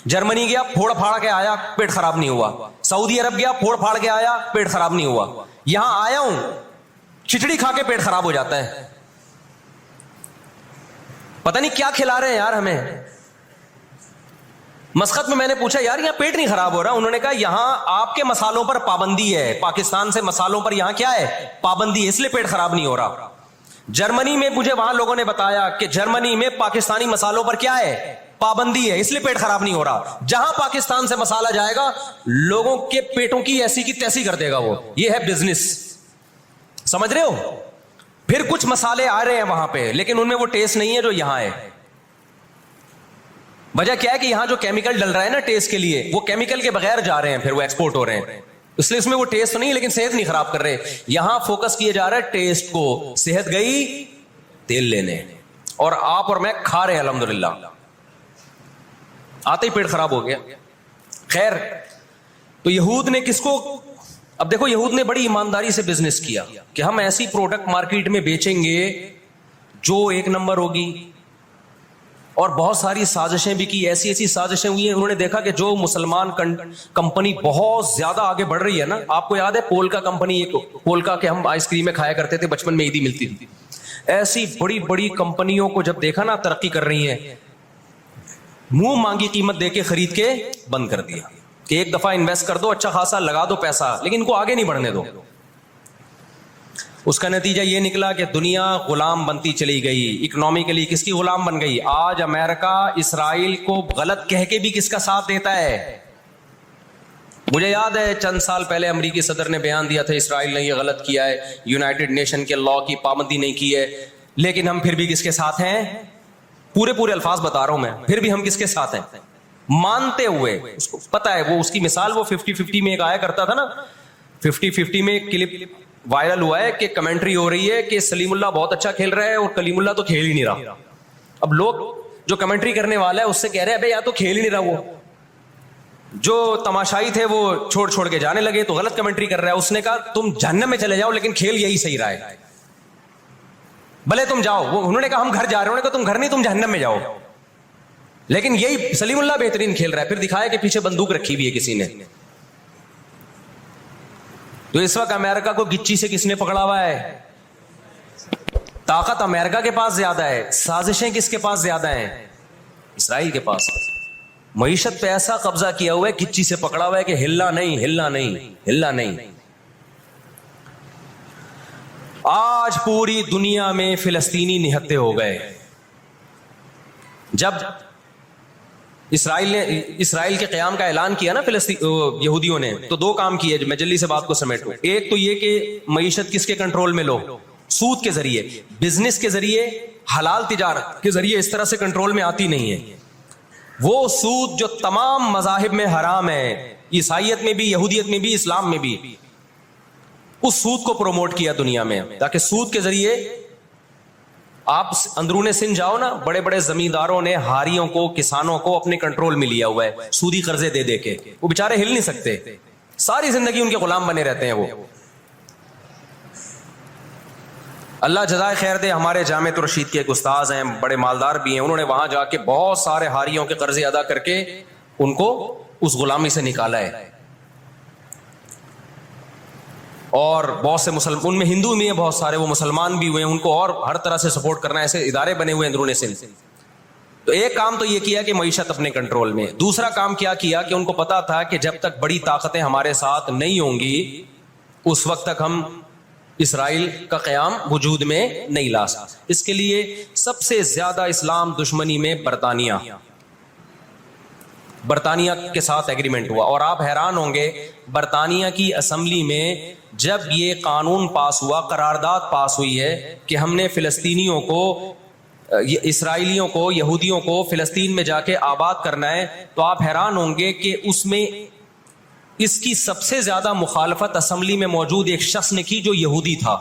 جرمنی گیا, پھوڑ پھاڑ کے آیا, پیٹ خراب نہیں ہوا. سعودی عرب گیا, پھوڑ پھاڑ کے آیا, پیٹ خراب نہیں ہوا. یہاں آیا ہوں, کھچڑی کھا کے پیٹ خراب ہو جاتا ہے. پتہ نہیں کیا کھلا رہے ہیں یار ہمیں. مسقط میں نے پوچھا یار یہاں پیٹ نہیں خراب ہو رہا؟ انہوں نے کہا یہاں آپ کے مسالوں پر پابندی ہے, پاکستان سے مسالوں پر یہاں کیا ہے؟ پابندی ہے, اس لیے پیٹ خراب نہیں ہو رہا. جرمنی میں مجھے وہاں لوگوں نے بتایا کہ جرمنی میں پاکستانی مسالوں پر کیا ہے؟ پابندی ہے, اس لیے پیٹ خراب نہیں ہو رہا. جہاں پاکستان سے مسالہ جائے گا لوگوں کے پیٹوں کی ایسی کی تیسی کر دے گا وہ. یہ ہے بزنس, سمجھ رہے ہو؟ پھر کچھ مسالے آ رہے ہیں وہاں پہ, لیکن ان میں وہ ٹیسٹ نہیں ہے جو یہاں ہے. وجہ کیا ہے کہ یہاں جو کیمیکل ڈل رہا ہے نا ٹیسٹ کے لیے, وہ کیمیکل کے بغیر جا رہے ہیں, پھر وہ ایکسپورٹ ہو رہے ہیں, اس لیے اس میں وہ ٹیسٹ نہیں ہے لیکن صحت نہیں خراب کر رہے. یہاں فوکس کیے جا رہا ہے ٹیسٹ کو, صحت گئی تیل لینے, اور آپ اور میں کھا رہے ہیں الحمدللہ, آتے ہی پیٹ خراب ہو گیا. خیر, تو یہود نے کس کو, اب دیکھو یہود نے بڑی ایمانداری سے بزنس کیا کہ ہم ایسی پروڈکٹ مارکیٹ میں بیچیں گے جو 1 نمبر ہوگی, اور بہت ساری سازشیں بھی کی, ایسی ایسی سازشیں ہوئی ہیں. انہوں نے دیکھا کہ جو مسلمان کمپنی بہت زیادہ آگے بڑھ رہی ہے نا, آپ کو یاد ہے پولکا کمپنی, پولکا کے ہم آئس کریمیں کھایا کرتے تھے بچپن میں, عیدی ملتی تھی. ایسی بڑی بڑی کمپنیوں کو جب دیکھا نا ترقی کر رہی ہیں, منہ مانگی قیمت دے کے خرید کے بند کر دیا کہ ایک دفعہ انویسٹ کر دو, اچھا خاصا لگا دو پیسہ, لیکن ان کو آگے نہیں بڑھنے دو. اس کا نتیجہ یہ نکلا کہ دنیا غلام بنتی چلی گئی. اکنامکلی کس کی غلام بن گئی؟ آج امریکہ اسرائیل کو غلط کہہ کے بھی کس کا ساتھ دیتا ہے؟ مجھے یاد ہے چند سال پہلے امریکی صدر نے بیان دیا تھا اسرائیل نے یہ غلط کیا ہے, یونائٹڈ نیشن کے لا کی پابندی نہیں کی ہے, لیکن ہم پھر بھی کس کے ساتھ ہیں؟ پورے الفاظ بتا رہا ہوں میں, پھر بھی ہم کس کے ساتھ ہیں مانتے ہوئے. اس کو پتا ہے, وہ اس کی مثال وہ 50-50 میں ایک آیا کرتا تھا نا, 50-50 میں ایک کلپ وائرل ہوا ہے کہ کمنٹری ہو رہی ہے کہ سلیم اللہ بہت اچھا کھیل رہا ہے اور کلیم اللہ تو کھیل ہی نہیں رہا. اب لوگ جو کمنٹری کرنے والا ہے اس سے کہہ رہے ہیں بھائی یا تو کھیل ہی نہیں رہا, وہ جو تماشائی تھے وہ چھوڑ کے جانے لگے تو غلط کمنٹری کر رہا ہے. اس نے کہا تم جہنم میں چلے جاؤ لیکن کھیل یہی صحیح رہا ہے, بھلے تم جاؤ. انہوں نے کہا ہم گھر جا رہے ہیں, تم گھر نہیں تم جہنم میں جاؤ, لیکن یہی سلیم اللہ بہترین کھیل رہا ہے. پھر دکھایا کہ پیچھے بندوق رکھی ہوئی ہے کسی نے. تو اس وقت امریکہ کو گچی سے کس نے پکڑا ہوا ہے؟ طاقت امریکہ کے پاس زیادہ ہے, سازشیں کس کے پاس زیادہ ہیں؟ اسرائیل کے پاس. معیشت پہ ایسا قبضہ کیا ہوا ہے, گچی سے پکڑا ہوا ہے کہ ہلنا نہیں. آج پوری دنیا میں فلسطینی نہتے ہو گئے. جب اسرائیل کے قیام کا اعلان کیا نا یہودیوں نے, تو دو کام کیے, میں جلدی سے بات کو سمیٹوں. ایک تو یہ کہ معیشت کس کے کنٹرول میں لو؟ سود کے ذریعے, بزنس کے ذریعے, حلال تجارت کے ذریعے اس طرح سے کنٹرول میں آتی نہیں ہے. وہ سود جو تمام مذاہب میں حرام ہے, عیسائیت میں بھی, یہودیت میں بھی, اسلام میں بھی, اس سود کو پروموٹ کیا دنیا میں, تاکہ سود کے ذریعے آپ اندرون سندھ جاؤ نا, بڑے بڑے زمینداروں نے ہاریوں کو, کسانوں کو اپنے کنٹرول میں لیا ہوا ہے سودی قرضے دے کے. وہ بیچارے ہل نہیں سکتے, ساری زندگی ان کے غلام بنے رہتے ہیں وہ. اللہ جزائے خیر دے. ہمارے جامعہ الرشید کے ایک استاذ ہیں, بڑے مالدار بھی ہیں, انہوں نے وہاں جا کے بہت سارے ہاریوں کے قرضے ادا کر کے ان کو اس غلامی سے نکالا ہے. اور بہت سے ان میں ہندو بھی ہیں بہت سارے, وہ مسلمان بھی ہوئے ہیں, ان کو اور ہر طرح سے سپورٹ کرنا, ایسے ادارے بنے ہوئے اندرون سندھ. تو ایک کام تو یہ کیا کہ معیشت اپنے کنٹرول میں. دوسرا کام کیا کہ ان کو پتا تھا کہ جب تک بڑی طاقتیں ہمارے ساتھ نہیں ہوں گی اس وقت تک ہم اسرائیل کا قیام وجود میں نہیں لا سکتے. اس کے لیے سب سے زیادہ اسلام دشمنی میں برطانیہ کے ساتھ ایگریمنٹ ہوا. اور آپ حیران ہوں گے, برطانیہ کی اسمبلی میں جب یہ قانون پاس ہوا, قرارداد پاس ہوئی ہے کہ ہم نے فلسطینیوں کو, اسرائیلیوں کو, یہودیوں کو فلسطین میں جا کے آباد کرنا ہے, تو آپ حیران ہوں گے کہ اس میں اس کی سب سے زیادہ مخالفت اسمبلی میں موجود ایک شخص نے کی جو یہودی تھا.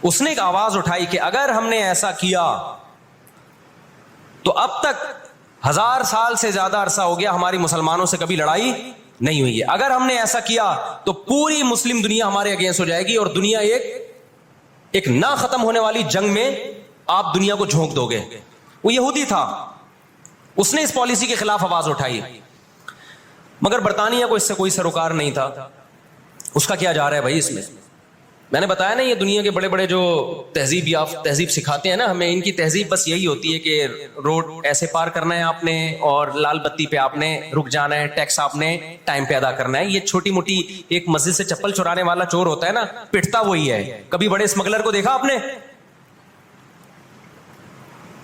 اس نے ایک آواز اٹھائی کہ اگر ہم نے ایسا کیا تو اب تک 1000 سال سے زیادہ عرصہ ہو گیا ہماری مسلمانوں سے کبھی لڑائی نہیں ہوئی ہے. اگر ہم نے ایسا کیا تو پوری مسلم دنیا ہمارے اگینسٹ ہو جائے گی اور دنیا ایک نہ ختم ہونے والی جنگ میں آپ دنیا کو جھونک دو گے. وہ یہودی تھا, اس نے اس پالیسی کے خلاف آواز اٹھائی, مگر برطانیہ کو اس سے کوئی سروکار نہیں تھا. اس کا کیا جا رہا ہے بھائی اس میں نے بتایا نا, یہ دنیا کے بڑے بڑے جو تہذیب سکھاتے ہیں نا ہمیں, ان کی تہذیب بس یہی ہوتی ہے کہ روڈ ایسے پار کرنا ہے آپ نے, اور لال بتی پہ آپ نے رک جانا ہے, ٹیکس آپ نے ٹائم پہ ادا کرنا ہے. یہ چھوٹی موٹی, ایک مسجد سے چپل چرانے والا چور ہوتا ہے نا, پٹتا وہی ہے. کبھی بڑے اسمگلر کو دیکھا آپ نے؟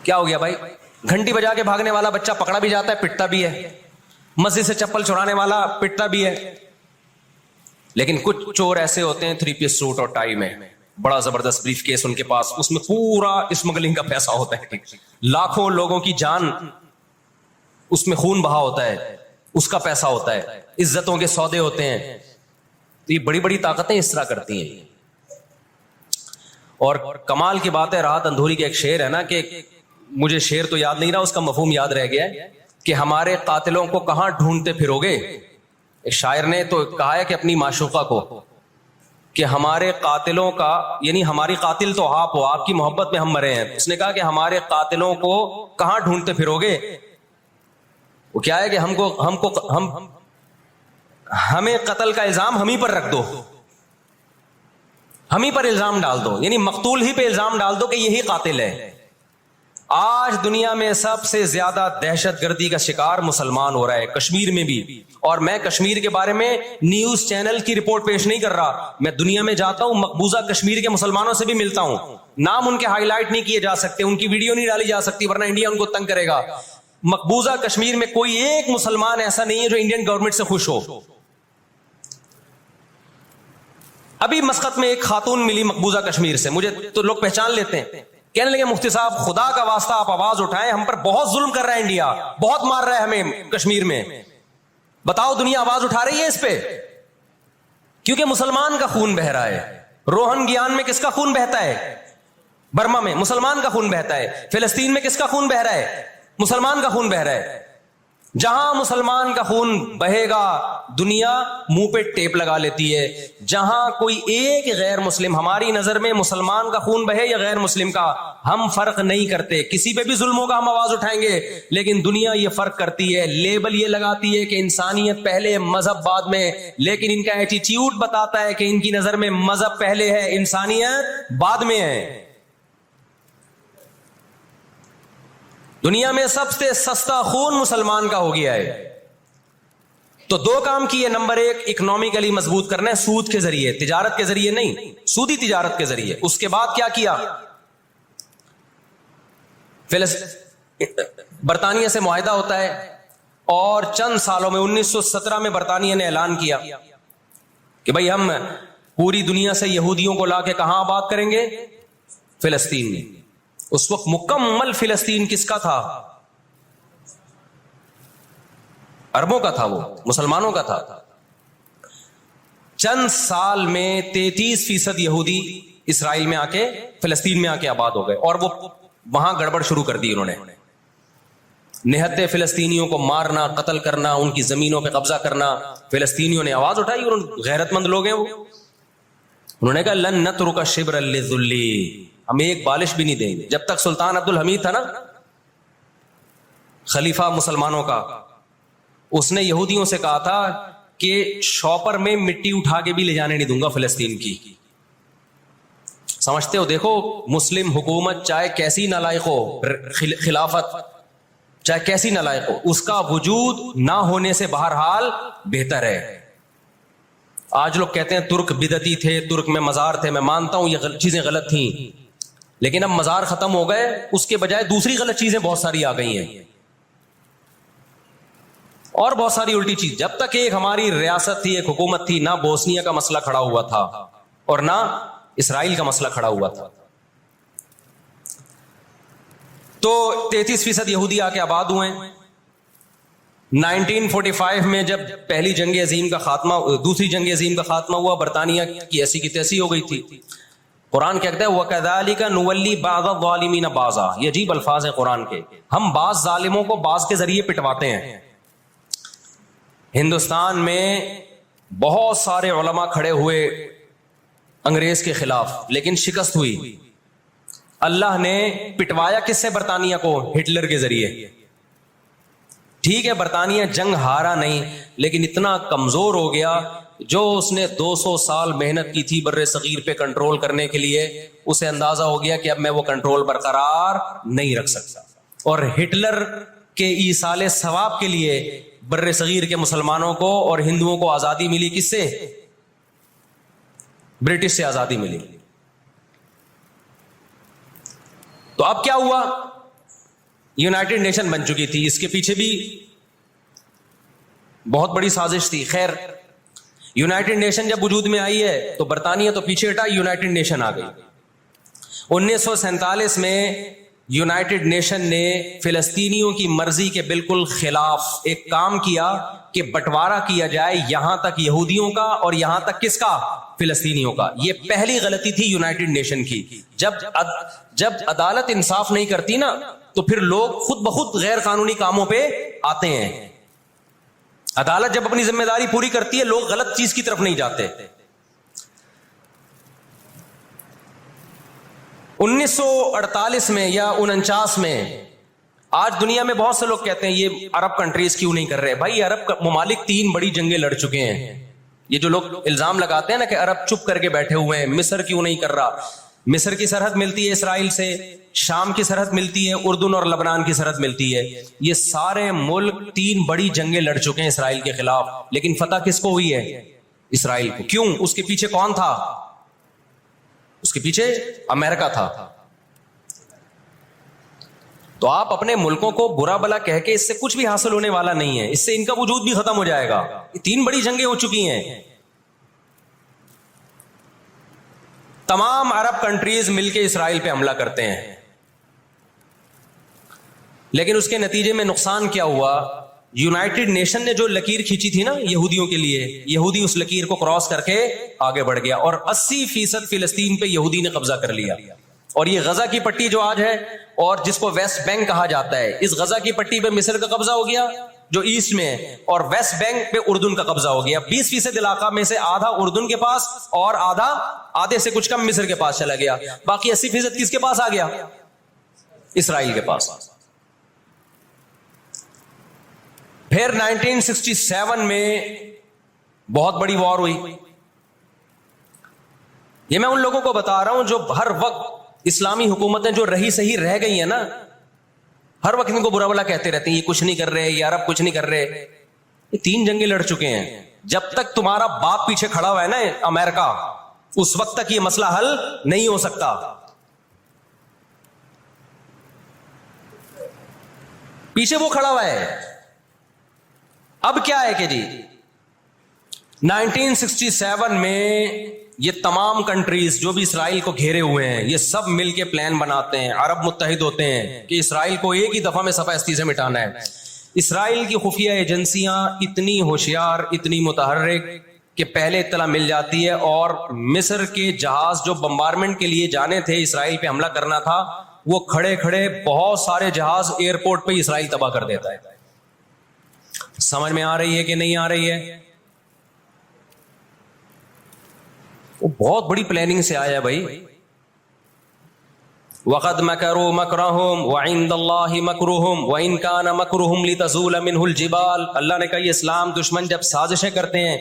کیا ہو گیا بھائی, گھنٹی بجا کے بھاگنے والا بچہ پکڑا بھی جاتا ہے, پٹتا بھی ہے. مسجد سے چپل چرانے والا پٹتا بھی ہے. لیکن کچھ چور ایسے ہوتے ہیں 3 پیس سوٹ اور ٹائی میں, بڑا زبردست بریف کیس ان کے پاس, اس میں پورا اسمگلنگ کا پیسہ ہوتا ہے, لاکھوں لوگوں کی جان اس میں خون بہا ہوتا ہے, اس کا پیسہ ہوتا ہے, عزتوں کے سودے ہوتے ہیں. تو یہ بڑی بڑی طاقتیں اس طرح کرتی ہیں. اور کمال کی بات ہے, راحت اندھوری کا ایک شعر ہے نا, کہ مجھے شعر تو یاد نہیں رہا, اس کا مفہوم یاد رہ گیا ہے, کہ ہمارے قاتلوں کو کہاں ڈھونڈتے پھرو گے. ایک شاعر نے تو کہا ہے کہ اپنی معشوقہ کو, کہ ہمارے قاتلوں کا، یعنی ہماری قاتل تو آپ ہو، آپ کی محبت میں ہم مرے ہیں. اس نے کہا کہ ہمارے قاتلوں کو کہاں ڈھونڈتے پھرو گے؟ وہ کیا ہے کہ ہمیں قتل کا الزام ہم ہی پر رکھ دو، ہم ہی پر الزام ڈال دو، یعنی مقتول ہی پہ الزام ڈال دو کہ یہی قاتل ہے. آج دنیا میں سب سے زیادہ دہشت گردی کا شکار مسلمان ہو رہا ہے، کشمیر میں بھی. اور میں کشمیر کے بارے میں نیوز چینل کی رپورٹ پیش نہیں کر رہا، میں دنیا میں جاتا ہوں، مقبوضہ کشمیر کے مسلمانوں سے بھی ملتا ہوں. نام ان کے ہائی لائٹ نہیں کیے جا سکتے، ان کی ویڈیو نہیں ڈالی جا سکتی ورنہ انڈیا ان کو تنگ کرے گا. مقبوضہ کشمیر میں کوئی ایک مسلمان ایسا نہیں ہے جو انڈین گورنمنٹ سے خوش ہو. ابھی مسقط میں ایک خاتون ملی مقبوضہ کشمیر سے، مجھے تو لوگ پہچان لیتے ہیں، کہنے لگے مفتی صاحب خدا کا واسطہ آپ آواز اٹھائیں، ہم پر بہت ظلم کر رہا ہے انڈیا، بہت مار رہا ہے ہمیں کشمیر میں، بتاؤ دنیا آواز اٹھا رہی ہے اس پہ؟ کیونکہ مسلمان کا خون بہ رہا ہے. روہن گیان میں کس کا خون بہتا ہے؟ برما میں مسلمان کا خون بہتا ہے. فلسطین میں کس کا خون بہ رہا ہے؟ مسلمان کا خون بہ رہا ہے. جہاں مسلمان کا خون بہے گا دنیا منہ پہ ٹیپ لگا لیتی ہے. جہاں کوئی ایک غیر مسلم، ہماری نظر میں مسلمان کا خون بہے یا غیر مسلم کا، ہم فرق نہیں کرتے، کسی پہ بھی ظلم ہوگا ہم آواز اٹھائیں گے. لیکن دنیا یہ فرق کرتی ہے، لیبل یہ لگاتی ہے کہ انسانیت پہلے مذہب بعد میں، لیکن ان کا ایٹیٹیوڈ بتاتا ہے کہ ان کی نظر میں مذہب پہلے ہے، انسانیت بعد میں ہے. دنیا میں سب سے سستا خون مسلمان کا ہو گیا ہے. تو دو کام کیے، نمبر ایک اکنامکلی مضبوط کرنا ہے، سود کے ذریعے، تجارت کے ذریعے نہیں، سودی تجارت کے ذریعے. اس کے بعد کیا کیا؟ برطانیہ سے معاہدہ ہوتا ہے اور چند سالوں میں 1917 میں برطانیہ نے اعلان کیا کہ بھائی ہم پوری دنیا سے یہودیوں کو لا کے کہاں آباد کریں گے؟ فلسطین میں. اس وقت مکمل فلسطین کس کا تھا؟ عربوں کا تھا، وہ مسلمانوں کا تھا. چند سال میں 33% یہودی اسرائیل میں آ کے فلسطین میں آ کے آباد ہو گئے، اور وہ وہاں گڑبڑ شروع کر دی انہوں نے. نہتے فلسطینیوں کو مارنا، قتل کرنا، ان کی زمینوں پہ قبضہ کرنا. فلسطینیوں نے آواز اٹھائی، اور غیرت مند لوگ ہیں وہ، انہوں نے کہا لن نترک شبرا للذل، ہم ایک بالش بھی نہیں دیں گے. جب تک سلطان عبد الحمید تھا نا، خلیفہ مسلمانوں کا، اس نے یہودیوں سے کہا تھا کہ شاپر میں مٹی اٹھا کے بھی لے جانے نہیں دوں گا فلسطین کی. سمجھتے ہو؟ دیکھو مسلم حکومت چاہے کیسی نالائق ہو، خلافت چاہے کیسی نالائق ہو، اس کا وجود نہ ہونے سے بہرحال بہتر ہے. آج لوگ کہتے ہیں ترک بدعتی تھے، ترک میں مزار تھے. میں مانتا ہوں یہ چیزیں غلط تھیں، لیکن اب مزار ختم ہو گئے، اس کے بجائے دوسری غلط چیزیں بہت ساری آ گئی ہیں، اور بہت ساری الٹی چیز. جب تک ایک ہماری ریاست تھی، ایک حکومت تھی، نہ بوسنیا کا مسئلہ کھڑا ہوا تھا اور نہ اسرائیل کا مسئلہ کھڑا ہوا تھا. تو 33% یہودی آ کے آباد ہوئے. 1945 میں جب پہلی جنگ عظیم کا خاتمہ، دوسری جنگ عظیم کا خاتمہ ہوا، برطانیہ کی ایسی کی تیسی ہو گئی تھی. قرآن کہتا ہے وَكَذَلِكَ نُوَلِّي بَعْضَ الظَّالِمِينَ بَعْضًا. یہ عجیب الفاظ ہیں قرآن کے، ہم بعض ظالموں کو بعض کے ذریعے پٹواتے ہیں. ہندوستان میں بہت سارے علماء کھڑے ہوئے انگریز کے خلاف، لیکن شکست ہوئی. اللہ نے پٹوایا کس سے؟ برطانیہ کو، ہٹلر کے ذریعے. ٹھیک ہے برطانیہ جنگ ہارا نہیں، لیکن اتنا کمزور ہو گیا، جو اس نے 200 سال محنت کی تھی بر صغیر پہ کنٹرول کرنے کے لیے، اسے اندازہ ہو گیا کہ اب میں وہ کنٹرول برقرار نہیں رکھ سکتا. اور ہٹلر کے ایصال ثواب کے لیے بر صغیر کے مسلمانوں کو اور ہندوؤں کو آزادی ملی. کس سے؟ برٹش سے آزادی ملی. تو اب کیا ہوا؟ یونائٹڈ نیشن بن چکی تھی، اس کے پیچھے بھی بہت بڑی سازش تھی. خیر یونائٹڈ نیشن جب وجود میں آئی ہے تو برطانیہ تو پیچھے ہٹا، یونائٹڈ نیشن آ گئی. 1947 میں یونائٹڈ نیشن نے فلسطینیوں کی مرضی کے بالکل خلاف ایک کام کیا کہ بٹوارا کیا جائے، یہاں تک یہودیوں کا اور یہاں تک کس کا؟ فلسطینیوں کا. یہ پہلی غلطی تھی یونائٹڈ نیشن کی. جب عدالت انصاف نہیں کرتی نا، تو پھر لوگ خود بخود غیر قانونی کاموں پہ آتے ہیں. عدالت جب اپنی ذمہ داری پوری کرتی ہے، لوگ غلط چیز کی طرف نہیں جاتے. 1948 میں یا 49 میں آج دنیا میں بہت سے لوگ کہتے ہیں یہ عرب کنٹریز کیوں نہیں کر رہے. بھائی عرب ممالک 3 بڑی جنگیں لڑ چکے ہیں. یہ جو لوگ الزام لگاتے ہیں نا کہ عرب چپ کر کے بیٹھے ہوئے ہیں, مصر کیوں نہیں کر رہا. مصر کی سرحد ملتی ہے اسرائیل سے, شام کی سرحد ملتی ہے, اردن اور لبنان کی سرحد ملتی ہے. یہ سارے ملک 3 بڑی جنگیں لڑ چکے ہیں اسرائیل کے خلاف, لیکن فتح کس کو ہوئی ہے؟ اسرائیل کو. کیوں؟ اس کے پیچھے کون تھا؟ اس کے پیچھے امریکہ تھا. تو آپ اپنے ملکوں کو برا بلا کہہ کے اس سے کچھ بھی حاصل ہونے والا نہیں ہے, اس سے ان کا وجود بھی ختم ہو جائے گا. 3 بڑی جنگیں ہو چکی ہیں, تمام عرب کنٹریز مل کے اسرائیل پہ حملہ کرتے ہیں, لیکن اس کے نتیجے میں نقصان کیا ہوا؟ یونائٹڈ نیشن نے جو لکیر کھینچی تھی نا یہودیوں کے لیے, یہودی اس لکیر کو کراس کر کے آگے بڑھ گیا اور 80% فلسطین پہ یہودی نے قبضہ کر لیا. اور یہ غزہ کی پٹی جو آج ہے اور جس کو ویسٹ بینک کہا جاتا ہے, اس غزہ کی پٹی پہ مصر کا قبضہ ہو گیا جو ایسٹ میں ہے, اور ویسٹ بینک پہ اردن کا قبضہ ہو گیا. 20% علاقہ میں سے آدھا اردن کے پاس اور آدھے سے کچھ کم مصر کے پاس چلا گیا. باقی 80% کس کے پاس آ گیا؟ اسرائیل کے پاس. پھر 1967 میں بہت بڑی وار ہوئی. یہ میں ان لوگوں کو بتا رہا ہوں جو ہر وقت اسلامی حکومتیں جو رہی صحیح رہ گئی ہیں نا, ہر وقت ان کو برا بلا کہتے رہتے ہیں, یہ کچھ نہیں کر رہے, یہ عرب کچھ نہیں کر رہے. یہ 3 جنگیں لڑ چکے ہیں. جب تک تمہارا باپ پیچھے کھڑا ہوا ہے نا امریکہ, اس وقت تک یہ مسئلہ حل نہیں ہو سکتا. پیچھے وہ کھڑا ہوا ہے. اب کیا ہے کہ جی 1967 میں یہ تمام کنٹریز جو بھی اسرائیل کو گھیرے ہوئے ہیں, یہ سب مل کے پلان بناتے ہیں, عرب متحد ہوتے ہیں کہ اسرائیل کو ایک ہی دفعہ میں صفحہ ہستی سے مٹانا ہے. اسرائیل کی خفیہ ایجنسیاں اتنی ہوشیار, اتنی متحرک کہ پہلے اطلاع مل جاتی ہے, اور مصر کے جہاز جو بمبارمنٹ کے لیے جانے تھے, اسرائیل پہ حملہ کرنا تھا, وہ کھڑے کھڑے بہت سارے جہاز ایئرپورٹ پہ اسرائیل تباہ کر دیتا ہے. سمجھ میں آ رہی ہے کہ نہیں آ رہی ہے؟ وہ بہت بڑی پلاننگ سے آیا ہے بھائی. وَقَدْ مَكَرُوا مَكْرَهُمْ وَعِنْدَ اللَّهِ مَكْرُهُمْ وَإِنْ كَانَ مَكْرُهُمْ لِتَزُولَ مِنْهُ الْجِبَالُ. اللہ نے کہا یہ اسلام دشمن جب سازشیں کرتے ہیں,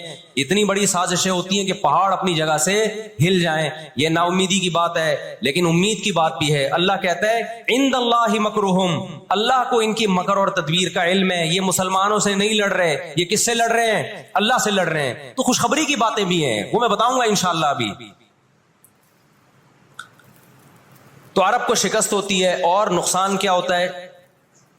اتنی بڑی سازشیں ہوتی ہیں کہ پہاڑ اپنی جگہ سے ہل جائیں. یہ نا امیدی کی بات ہے, لیکن امید کی بات بھی ہے. اللہ کہتا ہے عند اللہ مکرہم, اللہ کو ان کی مکر اور تدبیر کا علم ہے. یہ مسلمانوں سے نہیں لڑ رہے, یہ کس سے لڑ رہے ہیں؟ اللہ سے لڑ رہے ہیں. تو خوشخبری کی باتیں بھی ہیں, وہ میں بتاؤں گا انشاءاللہ ابھی. تو عرب کو شکست ہوتی ہے, اور نقصان کیا ہوتا ہے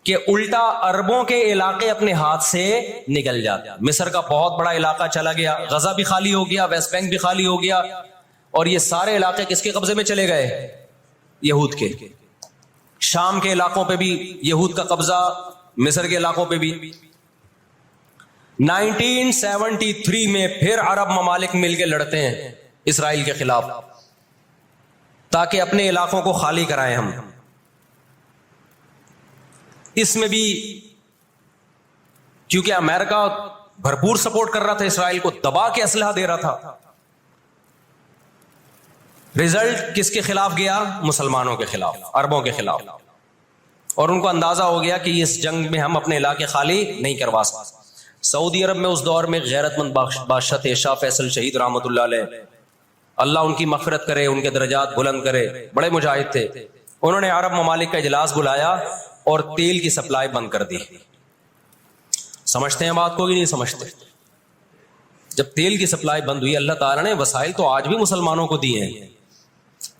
کہ الٹا عربوں کے علاقے اپنے ہاتھ سے نکل جاتے. مصر کا بہت بڑا علاقہ چلا گیا, غزہ بھی خالی ہو گیا, ویسٹ بینک بھی خالی ہو گیا, اور یہ سارے علاقے کس کے قبضے میں چلے گئے؟ یہود کے. شام کے علاقوں پہ بھی یہود کا قبضہ, مصر کے علاقوں پہ بھی. 1973 میں پھر عرب ممالک مل کے لڑتے ہیں اسرائیل کے خلاف تاکہ اپنے علاقوں کو خالی کرائیں ہم. اس میں بھی کیونکہ امریکہ بھرپور سپورٹ کر رہا تھا اسرائیل کو, دبا کے اسلحہ دے رہا تھا. رزلٹ کس کے خلاف گیا؟ مسلمانوں کے خلاف, عربوں کے خلاف. اور ان کو اندازہ ہو گیا کہ اس جنگ میں ہم اپنے علاقے خالی نہیں کروا سکتے. سعودی عرب میں اس دور میں غیرت مند بادشاہ تھے شاہ فیصل شہید رحمۃ اللہ علیہ, اللہ ان کی مغفرت کرے, ان کے درجات بلند کرے, بڑے مجاہد تھے. انہوں نے عرب ممالک کا اجلاس بلایا اور تیل کی سپلائی بند کر دی. سمجھتے ہیں بات کو کہ نہیں سمجھتے؟ جب تیل کی سپلائی بند ہوئی, اللہ تعالیٰ نے وسائل تو آج بھی مسلمانوں کو دیے ہیں,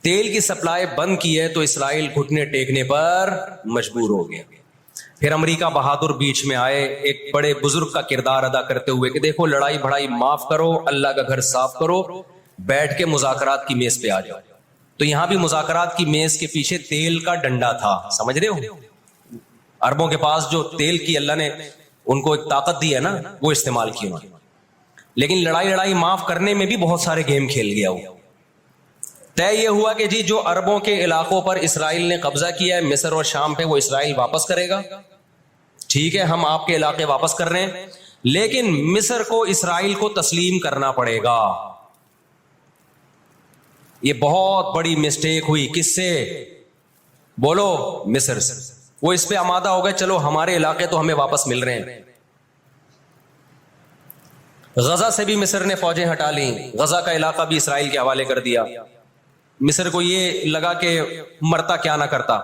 تیل کی سپلائی بند کی ہے تو اسرائیل گھٹنے ٹیکنے پر مجبور ہو گیا. پھر امریکہ بہادر بیچ میں آئے ایک بڑے بزرگ کا کردار ادا کرتے ہوئے کہ دیکھو لڑائی بھڑائی معاف کرو, اللہ کا گھر صاف کرو, بیٹھ کے مذاکرات کی میز پہ آ جاؤ. تو یہاں بھی مذاکرات کی میز کے پیچھے تیل کا ڈنڈا تھا, سمجھ رہے ہو؟ عربوں کے پاس جو تیل کی اللہ نے ان کو ایک طاقت دی ہے نا, وہ استعمال کی انہوں نے. لیکن لڑائی معاف کرنے میں بھی بہت سارے گیم کھیل گیا. وہ طے یہ ہوا کہ جی جو عربوں کے علاقوں پر اسرائیل نے قبضہ کیا ہے مصر اور شام پہ, وہ اسرائیل واپس کرے گا. ٹھیک ہے, ہم آپ کے علاقے واپس کر رہے ہیں, لیکن مصر کو اسرائیل کو تسلیم کرنا پڑے گا. یہ بہت بڑی مسٹیک ہوئی. کس سے؟ بولو مصر سے. وہ اس پہ آمادہ ہو گئے چلو ہمارے علاقے تو ہمیں واپس مل رہے ہیں. غزہ سے بھی مصر نے فوجیں ہٹا لیں, غزہ کا علاقہ بھی اسرائیل کے حوالے کر دیا. مصر کو یہ لگا کہ مرتا کیا نہ کرتا.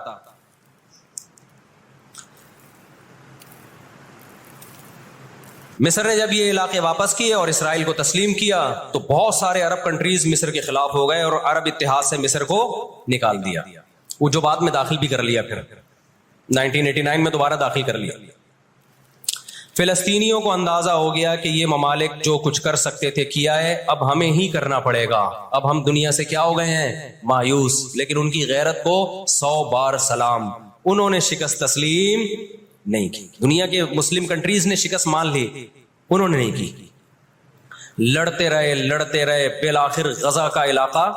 مصر نے جب یہ علاقے واپس کیے اور اسرائیل کو تسلیم کیا تو بہت سارے عرب کنٹریز مصر کے خلاف ہو گئے اور عرب اتحاد سے مصر کو نکال دیا. وہ جو بعد میں داخل بھی کر لیا, پھر 1989 میں دوبارہ داخل کر لیا. فلسطینیوں کو اندازہ ہو گیا کہ یہ ممالک جو کچھ کر سکتے تھے کیا ہے, اب ہمیں ہی کرنا پڑے گا. اب ہم دنیا سے کیا ہو گئے ہیں؟ مایوس. لیکن ان کی غیرت کو 100 بار سلام, انہوں نے شکست تسلیم نہیں کی. دنیا کے مسلم کنٹریز نے شکست مان لی, انہوں نے نہیں کی. لڑتے رہے بالآخر غزہ کا علاقہ,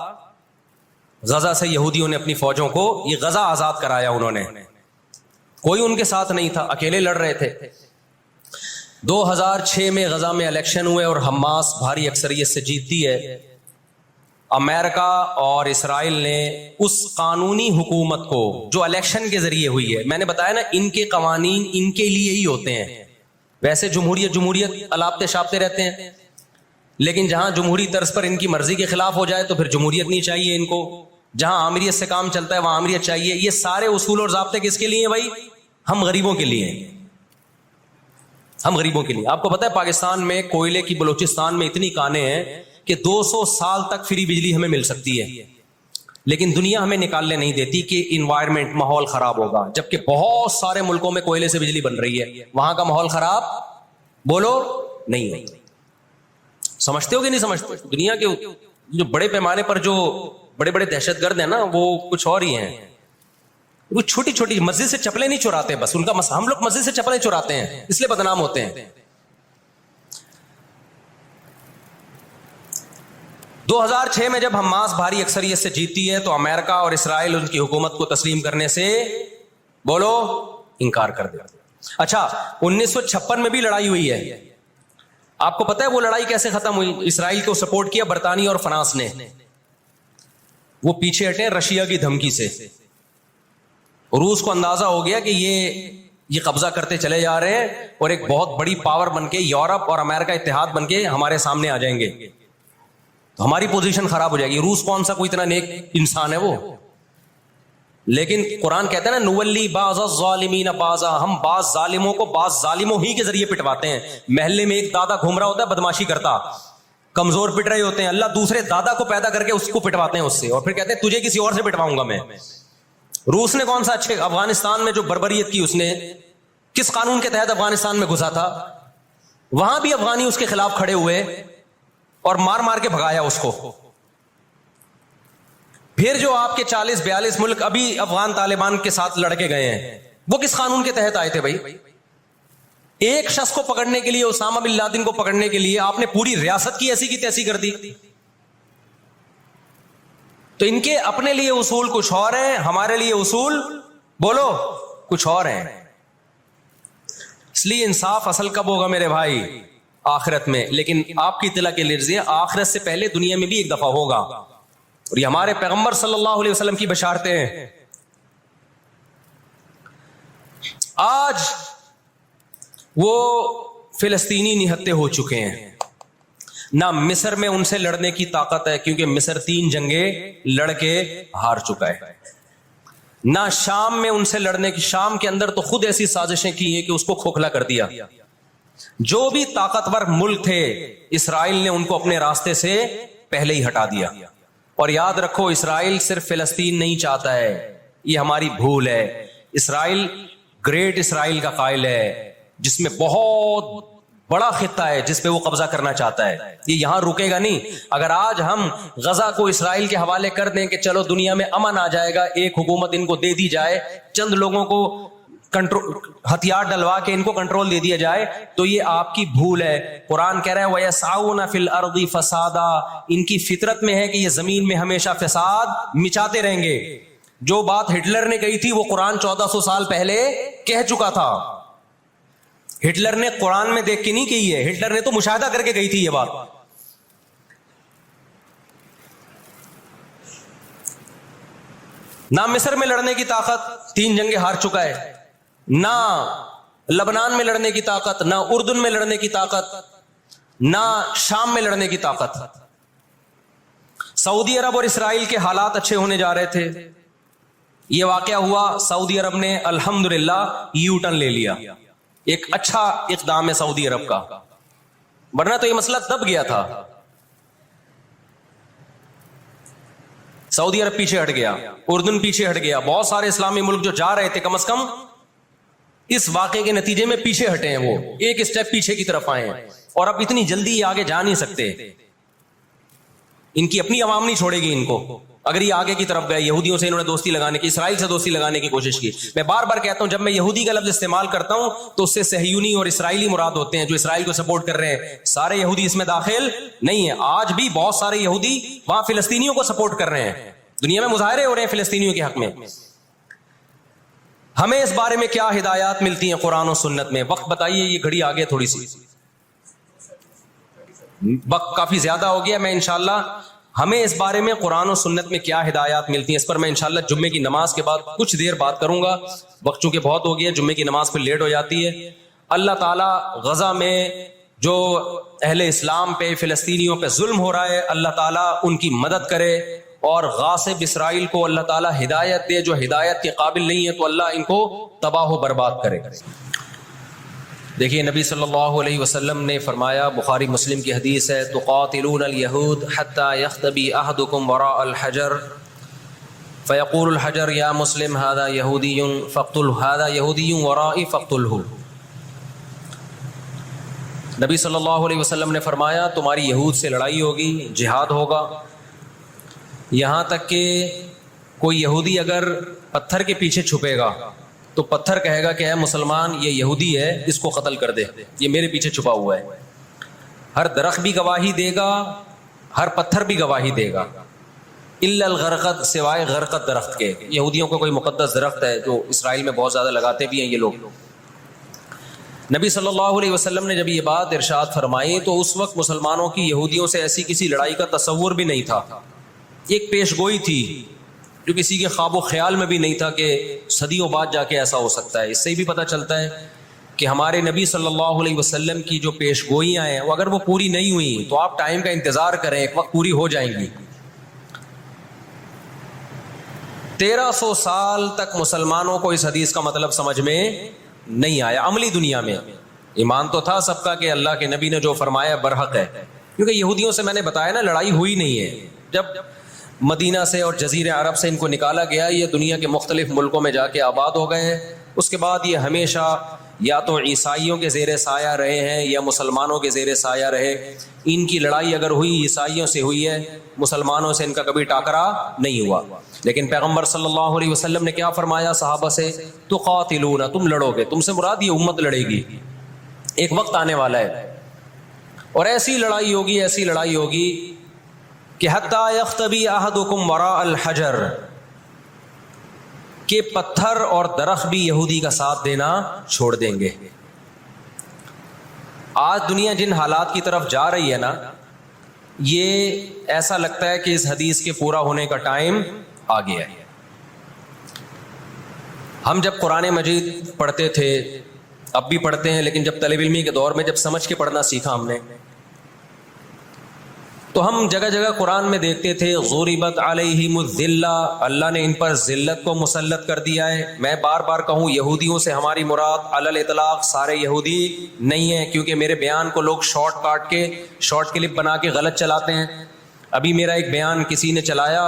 غزہ سے یہودیوں نے اپنی فوجوں کو یہ غزہ آزاد کرایا. انہوں نے, کوئی ان کے ساتھ نہیں تھا, اکیلے لڑ رہے تھے. 2006 میں غزہ میں الیکشن ہوئے اور حماس بھاری اکثریت سے جیتتی ہے. امریکہ اور اسرائیل نے اس قانونی حکومت کو جو الیکشن کے ذریعے ہوئی ہے, میں نے بتایا نا ان کے قوانین ان کے لیے ہی ہوتے ہیں. ویسے جمہوریت الاپتے شاپتے رہتے ہیں, لیکن جہاں جمہوری طرز پر ان کی مرضی کے خلاف ہو جائے تو پھر جمہوریت نہیں چاہیے ان کو. جہاں آمریت سے کام چلتا ہے وہاں آمریت چاہیے. یہ سارے اصول اور ضابطے کس کے لیے ہیں بھائی؟ ہم غریبوں کے لیے ہیں, ہم غریبوں کے لیے. آپ کو پتا ہے پاکستان میں کوئلے کی بلوچستان میں اتنی کانیں ہیں کہ 200 سال تک فری بجلی ہمیں مل سکتی ہے, لیکن دنیا ہمیں نکالنے نہیں دیتی کہ انوائرمنٹ, ماحول خراب ہوگا. جبکہ بہت سارے ملکوں میں کوئلے سے بجلی بن رہی ہے, وہاں کا ماحول خراب بولو نہیں ہے. سمجھتے ہو کہ نہیں سمجھتے؟ دنیا کے جو بڑے پیمانے پر جو بڑے بڑے دہشت گرد ہیں نا, وہ کچھ اور ہی ہیں. وہ چھوٹی چھوٹی مسجد سے چپلیں نہیں چراتے, بس ان کا ہم لوگ مسجد سے چپلیں چراتے ہیں اس لیے بدنام ہوتے ہیں. 2006 میں جب حماس بھاری اکثریت سے جیتی ہے تو امریکہ اور اسرائیل ان کی حکومت کو تسلیم کرنے سے بولو انکار کر دیا. اچھا 1956 میں بھی لڑائی ہوئی ہے. آپ کو پتا ہے وہ لڑائی کیسے ختم ہوئی؟ اسرائیل کو سپورٹ کیا برطانیہ اور فرانس نے. وہ پیچھے ہٹے رشیا کی دھمکی سے. روس کو اندازہ ہو گیا کہ یہ قبضہ کرتے چلے جا رہے ہیں اور ایک بہت بڑی پاور بن کے یورپ اور امریکہ اتحاد بن کے ہمارے سامنے آ جائیں گے تو ہماری پوزیشن خراب ہو جائے گی. روس کون سا کوئی اتنا نیک انسان ہے وہ؟ لیکن قرآن کہتا ہے نا نولی بعض الظالمین بعضا, ہم بعض ظالموں کو بعض ظالموں ہی کے ذریعے پٹواتے ہیں. محلے میں ایک دادا گھوم رہا ہوتا ہے بدماشی کرتا, کمزور پٹ رہے ہوتے ہیں, اللہ دوسرے دادا کو پیدا کر کے اس کو پٹواتے ہیں اس سے, اور پھر کہتے ہیں تجھے کسی اور سے پٹواؤں گا میں. روس نے کون سا اچھے افغانستان میں جو بربریت کی اس نے کس قانون کے تحت افغانستان میں گھسا تھا؟ وہاں بھی افغانی اس کے خلاف کھڑے ہوئے اور مار مار کے بھگایا اس کو. پھر جو آپ کے 40-42 ملک ابھی افغان طالبان کے ساتھ لڑ کے گئے ہیں وہ کس قانون کے تحت آئے تھے بھائی؟ ایک شخص کو پکڑنے کے لیے, اسامہ بن لادن کو پکڑنے کے لیے آپ نے پوری ریاست کی ایسی کی تیسی کر دی. تو ان کے اپنے لیے اصول کچھ اور ہیں, ہمارے لیے اصول بولو کچھ اور ہیں. اس لیے انصاف اصل کب ہوگا میرے بھائی؟ آخرت میں. لیکن آپ کی اطلاع کے لیے آخرت سے پہلے دنیا میں بھی ایک دفعہ ہوگا, اور یہ ہمارے پیغمبر صلی اللہ علیہ وسلم کی بشارتیں ہیں. آج وہ فلسطینی نہتے ہو چکے ہیں, نہ مصر میں ان سے لڑنے کی طاقت ہے کیونکہ مصر 3 جنگیں لڑ کے ہار چکا ہے, نہ شام میں ان سے لڑنے کی, شام کے اندر تو خود ایسی سازشیں کی ہیں کہ اس کو کھوکھلا کر دیا. جو بھی طاقتور ملک تھے اسرائیل نے ان کو اپنے راستے سے پہلے ہی ہٹا دیا. اور یاد رکھو اسرائیل صرف فلسطین نہیں چاہتا ہے, یہ ہماری بھول ہے. اسرائیل گریٹ اسرائیل کا قائل ہے جس میں بہت بڑا خطہ ہے جس پہ وہ قبضہ کرنا چاہتا ہے. یہ یہاں رکے گا نہیں. اگر آج ہم غزہ کو اسرائیل کے حوالے کر دیں کہ چلو دنیا میں امن آ جائے گا, ایک حکومت ان کو دے دی جائے, چند لوگوں کو ہتھیار ڈلوا کے ان کو کنٹرول دے دیا جائے, تو یہ آپ کی بھول ہے. قرآن کہہ رہا ہے وَيَسْعَوْنَ فِي الْأَرْضِ فَسَادًا, ان کی فطرت میں ہے کہ یہ زمین میں ہمیشہ فساد مچاتے رہیں گے. جو بات ہٹلر نے کہی تھی وہ قرآن 1400 سال پہلے کہہ چکا تھا. ہٹلر نے قرآن میں دیکھ کے نہیں کہی ہے, ہٹلر نے تو مشاہدہ کر کے کہی تھی یہ بات. نہ مصر میں لڑنے کی طاقت، 3 جنگیں ہار چکا ہے، نہ لبنان میں لڑنے کی طاقت، نہ اردن میں لڑنے کی طاقت، نہ شام میں لڑنے کی طاقت. سعودی عرب اور اسرائیل کے حالات اچھے ہونے جا رہے تھے، یہ واقعہ ہوا، سعودی عرب نے الحمدللہ یو ٹرن لے لیا. ایک اچھا اقدام ہے سعودی عرب کا، ورنہ تو یہ مسئلہ دب گیا تھا. سعودی عرب پیچھے ہٹ گیا، اردن پیچھے ہٹ گیا، بہت سارے اسلامی ملک جو جا رہے تھے کم از کم اس واقعے کے نتیجے میں پیچھے ہٹے ہیں، وہ ایک اسٹیپ پیچھے کی طرف آئے ہیں. اور اب اتنی جلدی یہ آگے جا نہیں سکتے، ان کی اپنی عوام نہیں چھوڑے گی ان کو. اگر یہ آگے کی طرف گئے، یہودیوں سے انہوں نے دوستی لگانے کی، اسرائیل سے دوستی لگانے کی کوشش کی. میں بار بار کہتا ہوں جب میں یہودی کا لفظ استعمال کرتا ہوں تو اس سے صہیونی اور اسرائیلی مراد ہوتے ہیں جو اسرائیل کو سپورٹ کر رہے ہیں. سارے یہودی اس میں داخل نہیں ہیں. آج بھی بہت سارے یہودی وہاں فلسطینیوں کو سپورٹ کر رہے ہیں، دنیا میں مظاہرے ہو رہے ہیں فلسطینیوں کے حق میں. ہمیں اس بارے میں کیا ہدایات ملتی ہیں قرآن و سنت میں؟ وقت بتائیے، یہ گھڑی آگے تھوڑی سی، وقت کافی زیادہ ہو گیا. میں انشاءاللہ ہمیں اس بارے میں قرآن و سنت میں کیا ہدایات ملتی ہیں اس پر میں انشاءاللہ جمعے کی نماز کے بعد کچھ دیر بات کروں گا. وقت چونکہ بہت ہو گیا، جمعے کی نماز پہ لیٹ ہو جاتی ہے. اللہ تعالیٰ غزہ میں جو اہل اسلام پہ، فلسطینیوں پہ ظلم ہو رہا ہے، اللہ تعالیٰ ان کی مدد کرے، اور غاصب اسرائیل کو اللہ تعالیٰ ہدایت دے، جو ہدایت کے قابل نہیں ہے تو اللہ ان کو تباہ و برباد کرے. دیکھیے نبی صلی اللہ علیہ وسلم نے فرمایا، بخاری مسلم کی حدیث ہے، تقاتلون الیہود حتی یختبی احدکم وراء الحجر فیقول الحجر یا مسلم ھذا یہودی فاقتلہ، ھذا یہودی ورائی فاقتلہ. نبی صلی اللہ علیہ وسلم نے فرمایا تمہاری یہود سے لڑائی ہوگی، جہاد ہوگا، یہاں تک کہ کوئی یہودی اگر پتھر کے پیچھے چھپے گا تو پتھر کہے گا کہ اے مسلمان یہ یہودی ہے، اس کو قتل کر دے، یہ میرے پیچھے چھپا ہوا ہے. ہر درخت بھی گواہی دے گا، ہر پتھر بھی گواہی دے گا، الا الغرقد، سوائے غرقد درخت کے. یہودیوں کا کوئی مقدس درخت ہے جو اسرائیل میں بہت زیادہ لگاتے بھی ہیں یہ لوگ. نبی صلی اللہ علیہ وسلم نے جب یہ بات ارشاد فرمائی تو اس وقت مسلمانوں کی یہودیوں سے ایسی کسی لڑائی کا تصور بھی نہیں تھا. ایک پیش گوئی تھی جو کسی کے خواب و خیال میں بھی نہیں تھا کہ صدیوں بعد جا کے ایسا ہو سکتا ہے. اس سے بھی پتہ چلتا ہے کہ ہمارے نبی صلی اللہ علیہ وسلم کی جو پیش گوئیاں ہیں وہ اگر وہ پوری نہیں ہوئی تو آپ ٹائم کا انتظار کریں، ایک وقت پوری ہو جائیں گی. 1300 سال تک مسلمانوں کو اس حدیث کا مطلب سمجھ میں نہیں آیا. عملی دنیا میں ایمان تو تھا سب کا کہ اللہ کے نبی نے جو فرمایا برحق ہے، کیونکہ یہودیوں سے میں نے بتایا نا لڑائی ہوئی نہیں ہے. جب مدینہ سے اور جزیرہ عرب سے ان کو نکالا گیا، یہ دنیا کے مختلف ملکوں میں جا کے آباد ہو گئے ہیں. اس کے بعد یہ ہمیشہ یا تو عیسائیوں کے زیر سایہ رہے ہیں یا مسلمانوں کے زیر سایہ رہے. ان کی لڑائی اگر ہوئی عیسائیوں سے ہوئی ہے، مسلمانوں سے ان کا کبھی ٹاکرا نہیں ہوا. لیکن پیغمبر صلی اللہ علیہ وسلم نے کیا فرمایا صحابہ سے؟ تقاتلون، تم لڑو گے. تم سے مراد یہ امت لڑے گی. ایک وقت آنے والا ہے اور ایسی لڑائی ہوگی، ایسی لڑائی ہوگی کہ حتی یختبی احدکم وراء الحجر، کہ پتھر اور درخت بھی یہودی کا ساتھ دینا چھوڑ دیں گے. آج دنیا جن حالات کی طرف جا رہی ہے نا، یہ ایسا لگتا ہے کہ اس حدیث کے پورا ہونے کا ٹائم آ گیا ہے. ہم جب قرآن مجید پڑھتے تھے، اب بھی پڑھتے ہیں، لیکن جب طالب علمی کے دور میں جب سمجھ کے پڑھنا سیکھا ہم نے، تو ہم جگہ جگہ قرآن میں دیکھتے تھے ضربت علیہم الذلہ، اللہ نے ان پر ذلت کو مسلط کر دیا ہے. میں بار بار کہوں یہودیوں سے ہماری مراد علی الاطلاق سارے یہودی نہیں ہیں، کیونکہ میرے بیان کو لوگ شارٹ کاٹ کے شارٹ کلپ بنا کے غلط چلاتے ہیں. ابھی میرا ایک بیان کسی نے چلایا،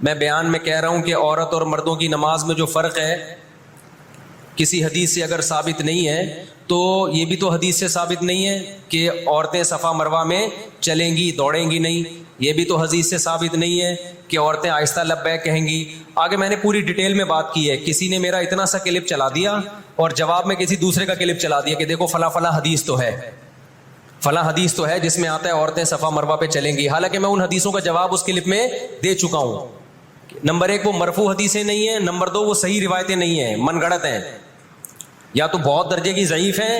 میں بیان میں کہہ رہا ہوں کہ عورت اور مردوں کی نماز میں جو فرق ہے کسی حدیث سے اگر ثابت نہیں ہے تو یہ بھی تو حدیث سے ثابت نہیں ہے کہ عورتیں صفا مروہ میں چلیں گی، دوڑیں گی نہیں. یہ بھی تو حدیث سے ثابت نہیں ہے کہ عورتیں آہستہ لبیک کہیں گی. آگے میں نے پوری ڈیٹیل میں بات کی ہے. کسی نے میرا اتنا سا کلپ چلا دیا اور جواب میں کسی دوسرے کا کلپ چلا دیا کہ دیکھو فلاں فلاں حدیث تو ہے، فلاں حدیث تو ہے جس میں آتا ہے عورتیں صفا مروہ پہ چلیں گی. حالانکہ میں ان حدیثوں کا جواب اس کلپ میں دے چکا ہوں. نمبر 1 وہ مرفوع حدیثیں نہیں ہیں، نمبر 2 وہ صحیح روایتیں نہیں ہیں، من گڑت ہیں، یا تو بہت درجے کی ضعیف ہیں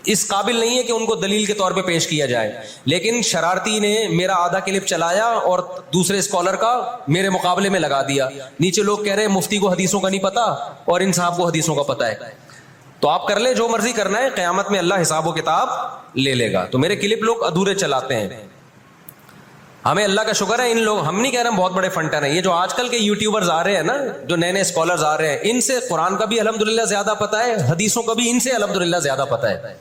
اس قابل نہیں ہے کہ ان کو دلیل کے طور پہ پیش کیا جائے. لیکن شرارتی نے میرا آدھا کلپ چلایا اور دوسرے اسکالر کا میرے مقابلے میں لگا دیا. نیچے لوگ کہہ رہے ہیں مفتی کو حدیثوں کا نہیں پتا اور ان صاحب کو حدیثوں کا پتا ہے. تو آپ کر لیں جو مرضی کرنا ہے, قیامت میں اللہ حساب و کتاب لے لے گا. تو میرے کلپ لوگ ادھورے چلاتے ہیں. ہمیں اللہ کا شکر ہے, ان لوگ, ہم نہیں کہہ رہے ہم بہت بڑے فنٹر ہیں, یہ جو آج کل کے یوٹیوبرز آ رہے ہیں نا, جو نئے نئے اسکالرز آ رہے ہیں, ان سے قرآن کا بھی الحمدللہ زیادہ پتہ ہے, حدیثوں کا بھی ان سے الحمدللہ زیادہ پتہ ہے.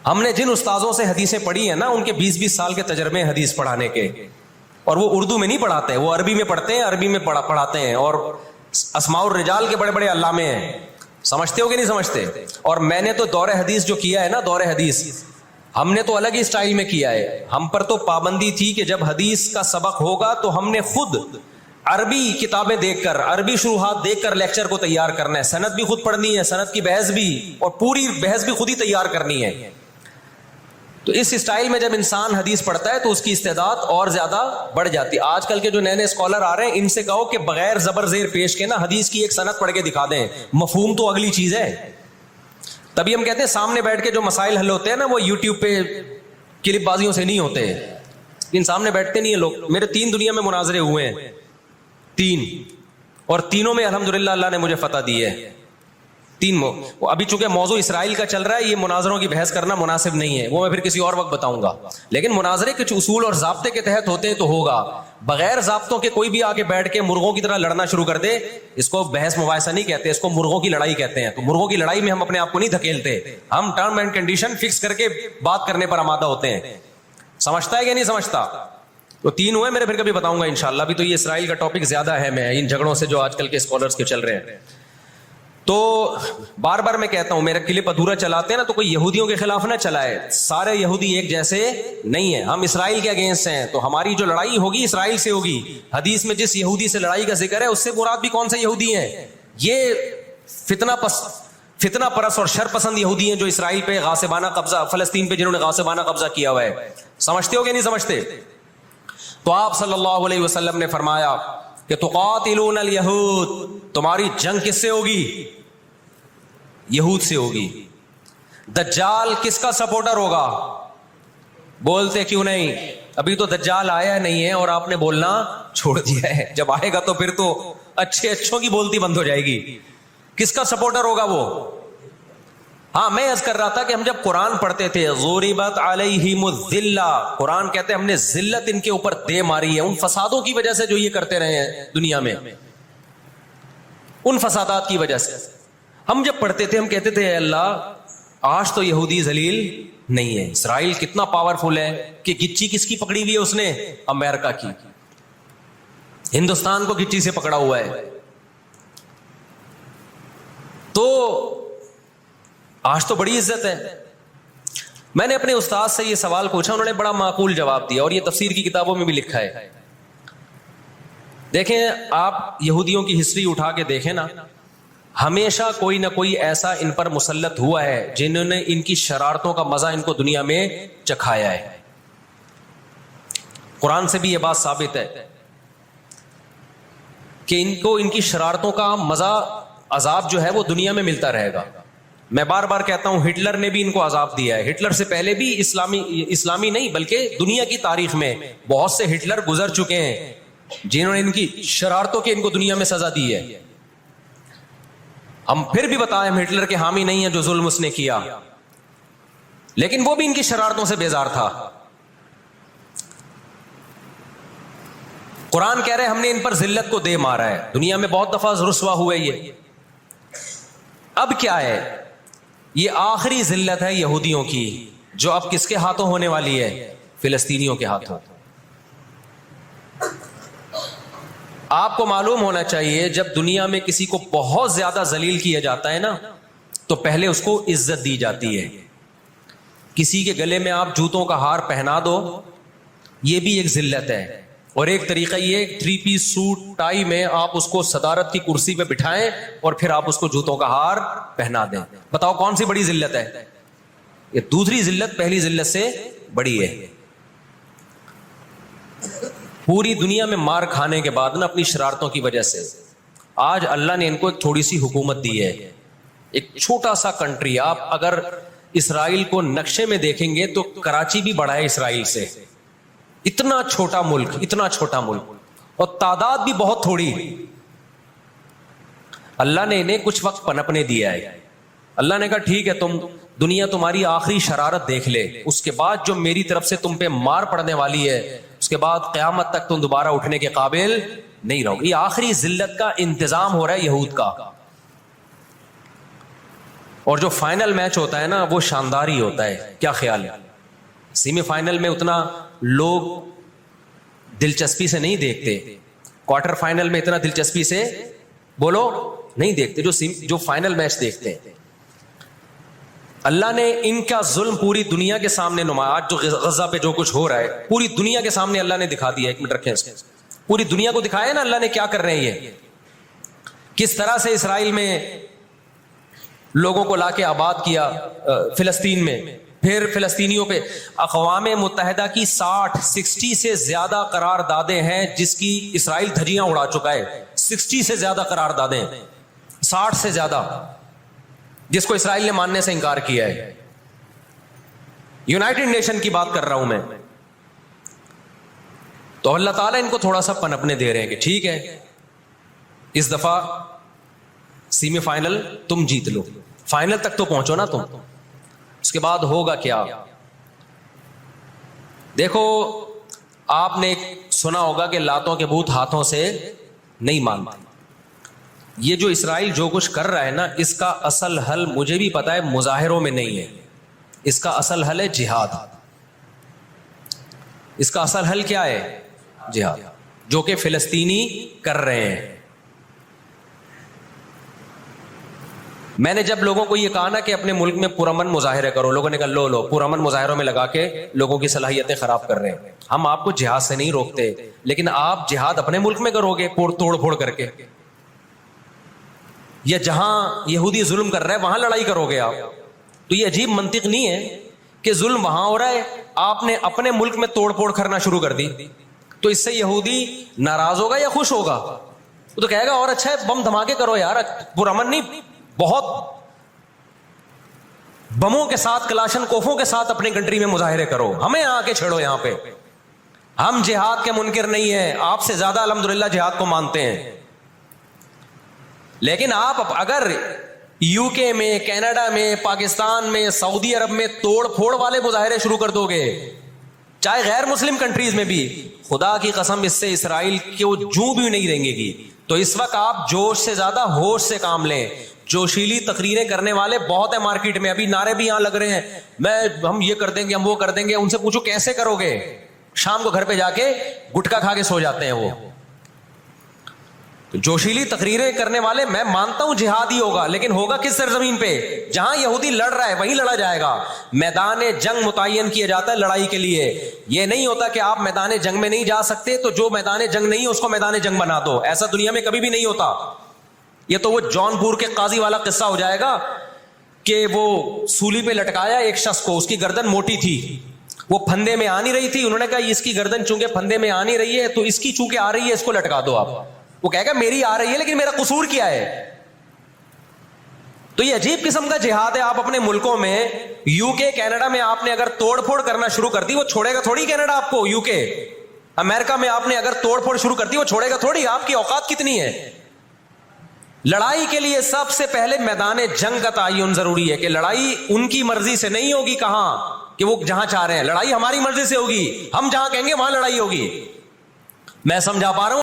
ہم نے جن استاذوں سے حدیثیں پڑھی ہیں نا, ان کے 20-20 سال کے تجربے حدیث پڑھانے کے, اور وہ اردو میں نہیں پڑھاتے, وہ عربی میں پڑھتے ہیں, عربی میں پڑھاتے ہیں, اور اسماء الرجال کے بڑے بڑے علامے ہیں. سمجھتے ہو کہ نہیں سمجھتے؟ اور میں نے تو دور حدیث جو کیا ہے نا, دور حدیث ہم نے تو الگ ہی سٹائل میں کیا ہے. ہم پر تو پابندی تھی کہ جب حدیث کا سبق ہوگا تو ہم نے خود عربی کتابیں دیکھ کر, عربی شروحات دیکھ کر لیکچر کو تیار کرنا ہے. سند بھی خود پڑھنی ہے, سند کی بحث بھی, اور پوری بحث بھی خود ہی تیار کرنی ہے. تو اس سٹائل میں جب انسان حدیث پڑھتا ہے تو اس کی استعداد اور زیادہ بڑھ جاتی ہے. آج کل کے جو نئے نئے اسکالر آ رہے ہیں, ان سے کہو کہ بغیر زبر زیر پیش کے نا حدیث کی ایک سند پڑھ کے دکھا دیں. مفہوم تو اگلی چیز ہے. تبھی ہم کہتے ہیں سامنے بیٹھ کے جو مسائل حل ہوتے ہیں نا, وہ یوٹیوب پہ کلپ بازیوں سے نہیں ہوتے. ان سامنے بیٹھتے نہیں ہیں لوگ. میرے 3 دنیا میں مناظرے ہوئے ہیں, 3, اور تینوں میں الحمدللہ اللہ نے مجھے فتح دی ہے. 3 ابھی چونکہ موضوع اسرائیل کا چل رہا ہے, یہ مناظروں کی بحث کرنا مناسب نہیں ہے, وہ میں پھر کسی اور وقت بتاؤں گا. لیکن مناظرے کچھ اصول اور ضابطے کے تحت ہوتے ہیں تو ہوگا. بغیر ضابطوں کے کوئی بھی آ کے بیٹھ کے مرغوں کی طرح لڑنا شروع کر دے, اس کو بحث مباحثہ نہیں کہتے, اس کو مرغوں کی لڑائی کہتے ہیں. تو مرغوں کی لڑائی میں ہم اپنے آپ کو نہیں دھکیلتے, ہم ٹرم اینڈ کنڈیشن فکس کر کے بات کرنے پر آمادہ ہوتے ہیں. سمجھتا ہے کہ نہیں سمجھتا؟ تو 3 ہوئے میرے, پھر کبھی بتاؤں گا انشاءاللہ. ابھی تو یہ اسرائیل کا ٹاپک زیادہ اہم ہے ان جھگڑوں سے جو آج کل کے اسکالرس کے چل رہے ہیں. تو بار بار میں کہتا ہوں, میرا کلپ ادھورا چلاتے ہیں نا, تو کوئی یہودیوں کے خلاف نہ چلائے. سارے یہودی ایک جیسے نہیں ہیں. ہم اسرائیل کے اگینسٹ ہیں, تو ہماری جو لڑائی ہوگی اسرائیل سے ہوگی. حدیث میں جس یہودی سے لڑائی کا ذکر ہے, اس سے مراد بھی کون سے یہودی ہیں؟ یہ فتنہ پرست اور شر پسند یہودی ہیں جو اسرائیل پہ غاصبانہ قبضہ, فلسطین پہ جنہوں نے غاصبانہ قبضہ کیا ہوا ہے. سمجھتے ہو کہ نہیں سمجھتے؟ تو آپ صلی اللہ علیہ وسلم نے فرمایا کہ تقاتلون الیہود, تمہاری جنگ کس سے ہوگی؟ یہود سے ہوگی. دجال کس کا سپورٹر ہوگا؟ بولتے کیوں نہیں؟ ابھی تو دجال آیا نہیں ہے اور آپ نے بولنا چھوڑ دیا ہے. جب آئے گا تو پھر تو اچھوں کی بولتی بند ہو جائے گی. کس کا سپورٹر ہوگا وہ؟ ہاں, میں عرض کر رہا تھا کہ ہم جب قرآن پڑھتے تھے, ضربت علیہم الذلہ, قرآن کہتے ہیں ہم نے ذلت ان کے اوپر دے ماری ہے, ان فسادوں کی وجہ سے جو یہ کرتے رہے ہیں دنیا میں, ان فسادات کی وجہ سے. ہم جب پڑھتے تھے ہم کہتے تھے اے اللہ آج تو یہودی ذلیل نہیں ہے. اسرائیل کتنا پاورفل ہے کہ گچی کس کی پکڑی ہوئی ہے اس نے؟ امریکہ کی. ہندوستان کو گچی سے پکڑا ہوا ہے. تو آج تو بڑی عزت ہے. میں نے اپنے استاد سے یہ سوال پوچھا, انہوں نے بڑا معقول جواب دیا, اور یہ تفسیر کی کتابوں میں بھی لکھا ہے. دیکھیں آپ یہودیوں کی ہسٹری اٹھا کے دیکھیں نا, ہمیشہ کوئی نہ کوئی ایسا ان پر مسلط ہوا ہے جنہوں نے ان کی شرارتوں کا مزہ ان کو دنیا میں چکھایا ہے. قرآن سے بھی یہ بات ثابت ہے کہ ان کو ان کی شرارتوں کا مزہ, عذاب جو ہے وہ دنیا میں ملتا رہے گا. میں بار بار کہتا ہوں ہٹلر نے بھی ان کو عذاب دیا ہے. ہٹلر سے پہلے بھی اسلامی نہیں بلکہ دنیا کی تاریخ میں بہت سے ہٹلر گزر چکے ہیں جنہوں نے ان کی شرارتوں کے ان کو دنیا میں سزا دی ہے. ہم پھر بھی بتائیں ہم ہٹلر کے حامی نہیں ہیں جو ظلم اس نے کیا, لیکن وہ بھی ان کی شرارتوں سے بیزار تھا. قرآن کہہ رہے ہم نے ان پر ذلت کو دے مارا ہے. دنیا میں بہت دفعہ رسوا ہوئے یہ. اب کیا ہے؟ یہ آخری ذلت ہے یہودیوں کی, جو اب کس کے ہاتھوں ہونے والی ہے؟ فلسطینیوں کے ہاتھوں. آپ کو معلوم ہونا چاہیے جب دنیا میں کسی کو بہت زیادہ ذلیل کیا جاتا ہے نا, تو پہلے اس کو عزت دی جاتی ہے. کسی کے گلے میں آپ جوتوں کا ہار پہنا دو, یہ بھی ایک ذلت ہے. اور ایک طریقہ یہ 3 پیس سوٹ ٹائی میں آپ اس کو صدارت کی کرسی پہ بٹھائیں اور پھر آپ اس کو جوتوں کا ہار پہنا دیں. بتاؤ کون سی بڑی ذلت ہے؟ یہ دوسری ذلت پہلی ذلت سے بڑی ہے. پوری دنیا میں مار کھانے کے بعد نا اپنی شرارتوں کی وجہ سے آج اللہ نے ان کو ایک تھوڑی سی حکومت دی ہے. ایک چھوٹا سا کنٹری, آپ اگر اسرائیل کو نقشے میں دیکھیں گے تو کراچی بھی بڑا ہے اسرائیل سے. اتنا چھوٹا ملک, اتنا چھوٹا ملک, اور تعداد بھی بہت تھوڑی. اللہ نے انہیں کچھ وقت پنپنے دیا ہے. اللہ نے کہا ٹھیک ہے, تم دنیا تمہاری آخری شرارت دیکھ لے, اس کے بعد جو میری طرف سے تم پہ مار پڑنے والی ہے, اس کے بعد قیامت تک تم دوبارہ اٹھنے کے قابل نہیں رہو. یہ آخری ذلت کا انتظام ہو رہا ہے یہود کا. اور جو فائنل میچ ہوتا ہے نا وہ شاندار ہی ہوتا ہے. کیا خیال ہے؟ سیمی فائنل میں اتنا لوگ دلچسپی سے نہیں دیکھتے, کوارٹر فائنل میں اتنا دلچسپی سے بولو نہیں دیکھتے جو فائنل میچ دیکھتے ہیں. اللہ نے ان کا ظلم پوری دنیا کے سامنے نمایا. آج جو غزہ پہ جو کچھ ہو رہا ہے پوری دنیا کے سامنے اللہ نے دکھا دیا. ایک منٹ رکھیں, پوری دنیا کو دکھایا نا اللہ نے کیا کر رہے ہیں, یہ کس طرح سے اسرائیل میں لوگوں کو لا کے آباد کیا, فلسطین میں, پھر فلسطینیوں پہ اقوام متحدہ کی 60 سے زیادہ قراردادیں ہیں جس کی اسرائیل دھجیاں اڑا چکا ہے. 60 سے زیادہ قراردادیں, 60 سے زیادہ, جس کو اسرائیل نے ماننے سے انکار کیا ہے. یونائٹڈ نیشن کی بات کر رہا ہوں میں. تو اللہ تعالیٰ ان کو تھوڑا سا پنپنے دے رہے ہیں کہ ٹھیک ہے اس دفعہ سیمی فائنل تم جیت لو, فائنل تک تو پہنچو نا تم, اس کے بعد ہوگا کیا. دیکھو آپ نے سنا ہوگا کہ لاتوں کے بت ہاتھوں سے نہیں مانتے. یہ جو اسرائیل جو کچھ کر رہا ہے نا, اس کا اصل حل مجھے بھی پتا ہے مظاہروں میں نہیں ہے. اس کا اصل حل ہے جہاد. اس کا اصل حل کیا ہے؟ جہاد, جو کہ فلسطینی کر رہے ہیں. میں نے جب لوگوں کو یہ کہا نا کہ اپنے ملک میں پرامن مظاہرے کرو, لوگوں نے کہا لو پرامن مظاہروں میں لگا کے لوگوں کی صلاحیتیں خراب کر رہے ہیں. ہم آپ کو جہاد سے نہیں روکتے, لیکن آپ جہاد اپنے ملک میں کرو گے توڑ پھوڑ کر کے, یا جہاں یہودی ظلم کر رہا ہے وہاں لڑائی کرو گے آپ. تو یہ عجیب منطق نہیں ہے کہ ظلم وہاں ہو رہا ہے, آپ نے اپنے ملک میں توڑ پھوڑ کرنا شروع کر دی. تو اس سے یہودی ناراض ہوگا یا خوش ہوگا؟ وہ تو کہے گا اور اچھا ہے بم دھماکے کرو یار, پرامن نہیں, بہت بموں کے ساتھ کلاشن کوفوں کے ساتھ اپنی کنٹری میں مظاہرے کرو, ہمیں آ کے چھیڑو یہاں پہ. ہم جہاد کے منکر نہیں ہیں, آپ سے زیادہ الحمدللہ جہاد کو مانتے ہیں. لیکن آپ اگر یو کے میں, کینیڈا میں, پاکستان میں, سعودی عرب میں توڑ پھوڑ والے مظاہرے شروع کر دو گے, چاہے غیر مسلم کنٹریز میں بھی, خدا کی قسم اس سے اسرائیل کو جوں بھی نہیں رہیں گی. تو اس وقت آپ جوش سے زیادہ ہوش سے کام لیں. جوشیلی تقریریں کرنے والے بہت ہیں مارکیٹ میں, ابھی نعرے بھی یہاں لگ رہے ہیں, ہم یہ کر دیں گے, ہم وہ کر دیں گے. ان سے پوچھو کیسے کرو گے؟ شام کو گھر پہ جا کے گٹکا کھا کے سو جاتے ہیں وہ. جوشیلی تقریریں کرنے والے, میں مانتا ہوں جہاد ہی ہوگا, لیکن ہوگا کس سرزمین پہ؟ جہاں یہودی لڑ رہا ہے وہیں لڑا جائے گا. میدان جنگ متعین کیا جاتا ہے لڑائی کے لیے. یہ نہیں ہوتا کہ آپ میدان جنگ میں نہیں جا سکتے تو جو میدان جنگ نہیں ہے اس کو میدان جنگ بنا دو. ایسا دنیا میں کبھی بھی نہیں ہوتا. یہ تو وہ جون پور کے قاضی والا قصہ ہو جائے گا کہ وہ سولی پہ لٹکایا ایک شخص کو, اس کی گردن موٹی تھی, وہ پھندے میں آ نہیں رہی تھی. انہوں نے کہا اس کی گردن چونکہ پھندے میں آ نہیں رہی ہے تو اس کی چونکہ آ رہی ہے اس کو لٹکا دو آپ. وہ کہے گا میری آ رہی ہے لیکن میرا قصور کیا ہے؟ تو یہ عجیب قسم کا جہاد ہے. آپ اپنے ملکوں میں, یو کے, کینیڈا میں آپ نے اگر توڑ پھوڑ کرنا شروع کر دی, وہ چھوڑے گا تھوڑی کینیڈا آپ کو. یو کے, امریکہ میں آپ نے اگر توڑ پھوڑ شروع کر دی, وہ چھوڑے گا تھوڑی. آپ کی اوقات کتنی ہے؟ لڑائی کے لیے سب سے پہلے میدان جنگ کا تعین ضروری ہے, کہ لڑائی ان کی مرضی سے نہیں ہوگی. کہاں کہ وہ جہاں چاہ رہے ہیں, لڑائی ہماری مرضی سے ہوگی. ہم جہاں کہیں گے وہاں لڑائی ہوگی. میں سمجھا پا رہا ہوں؟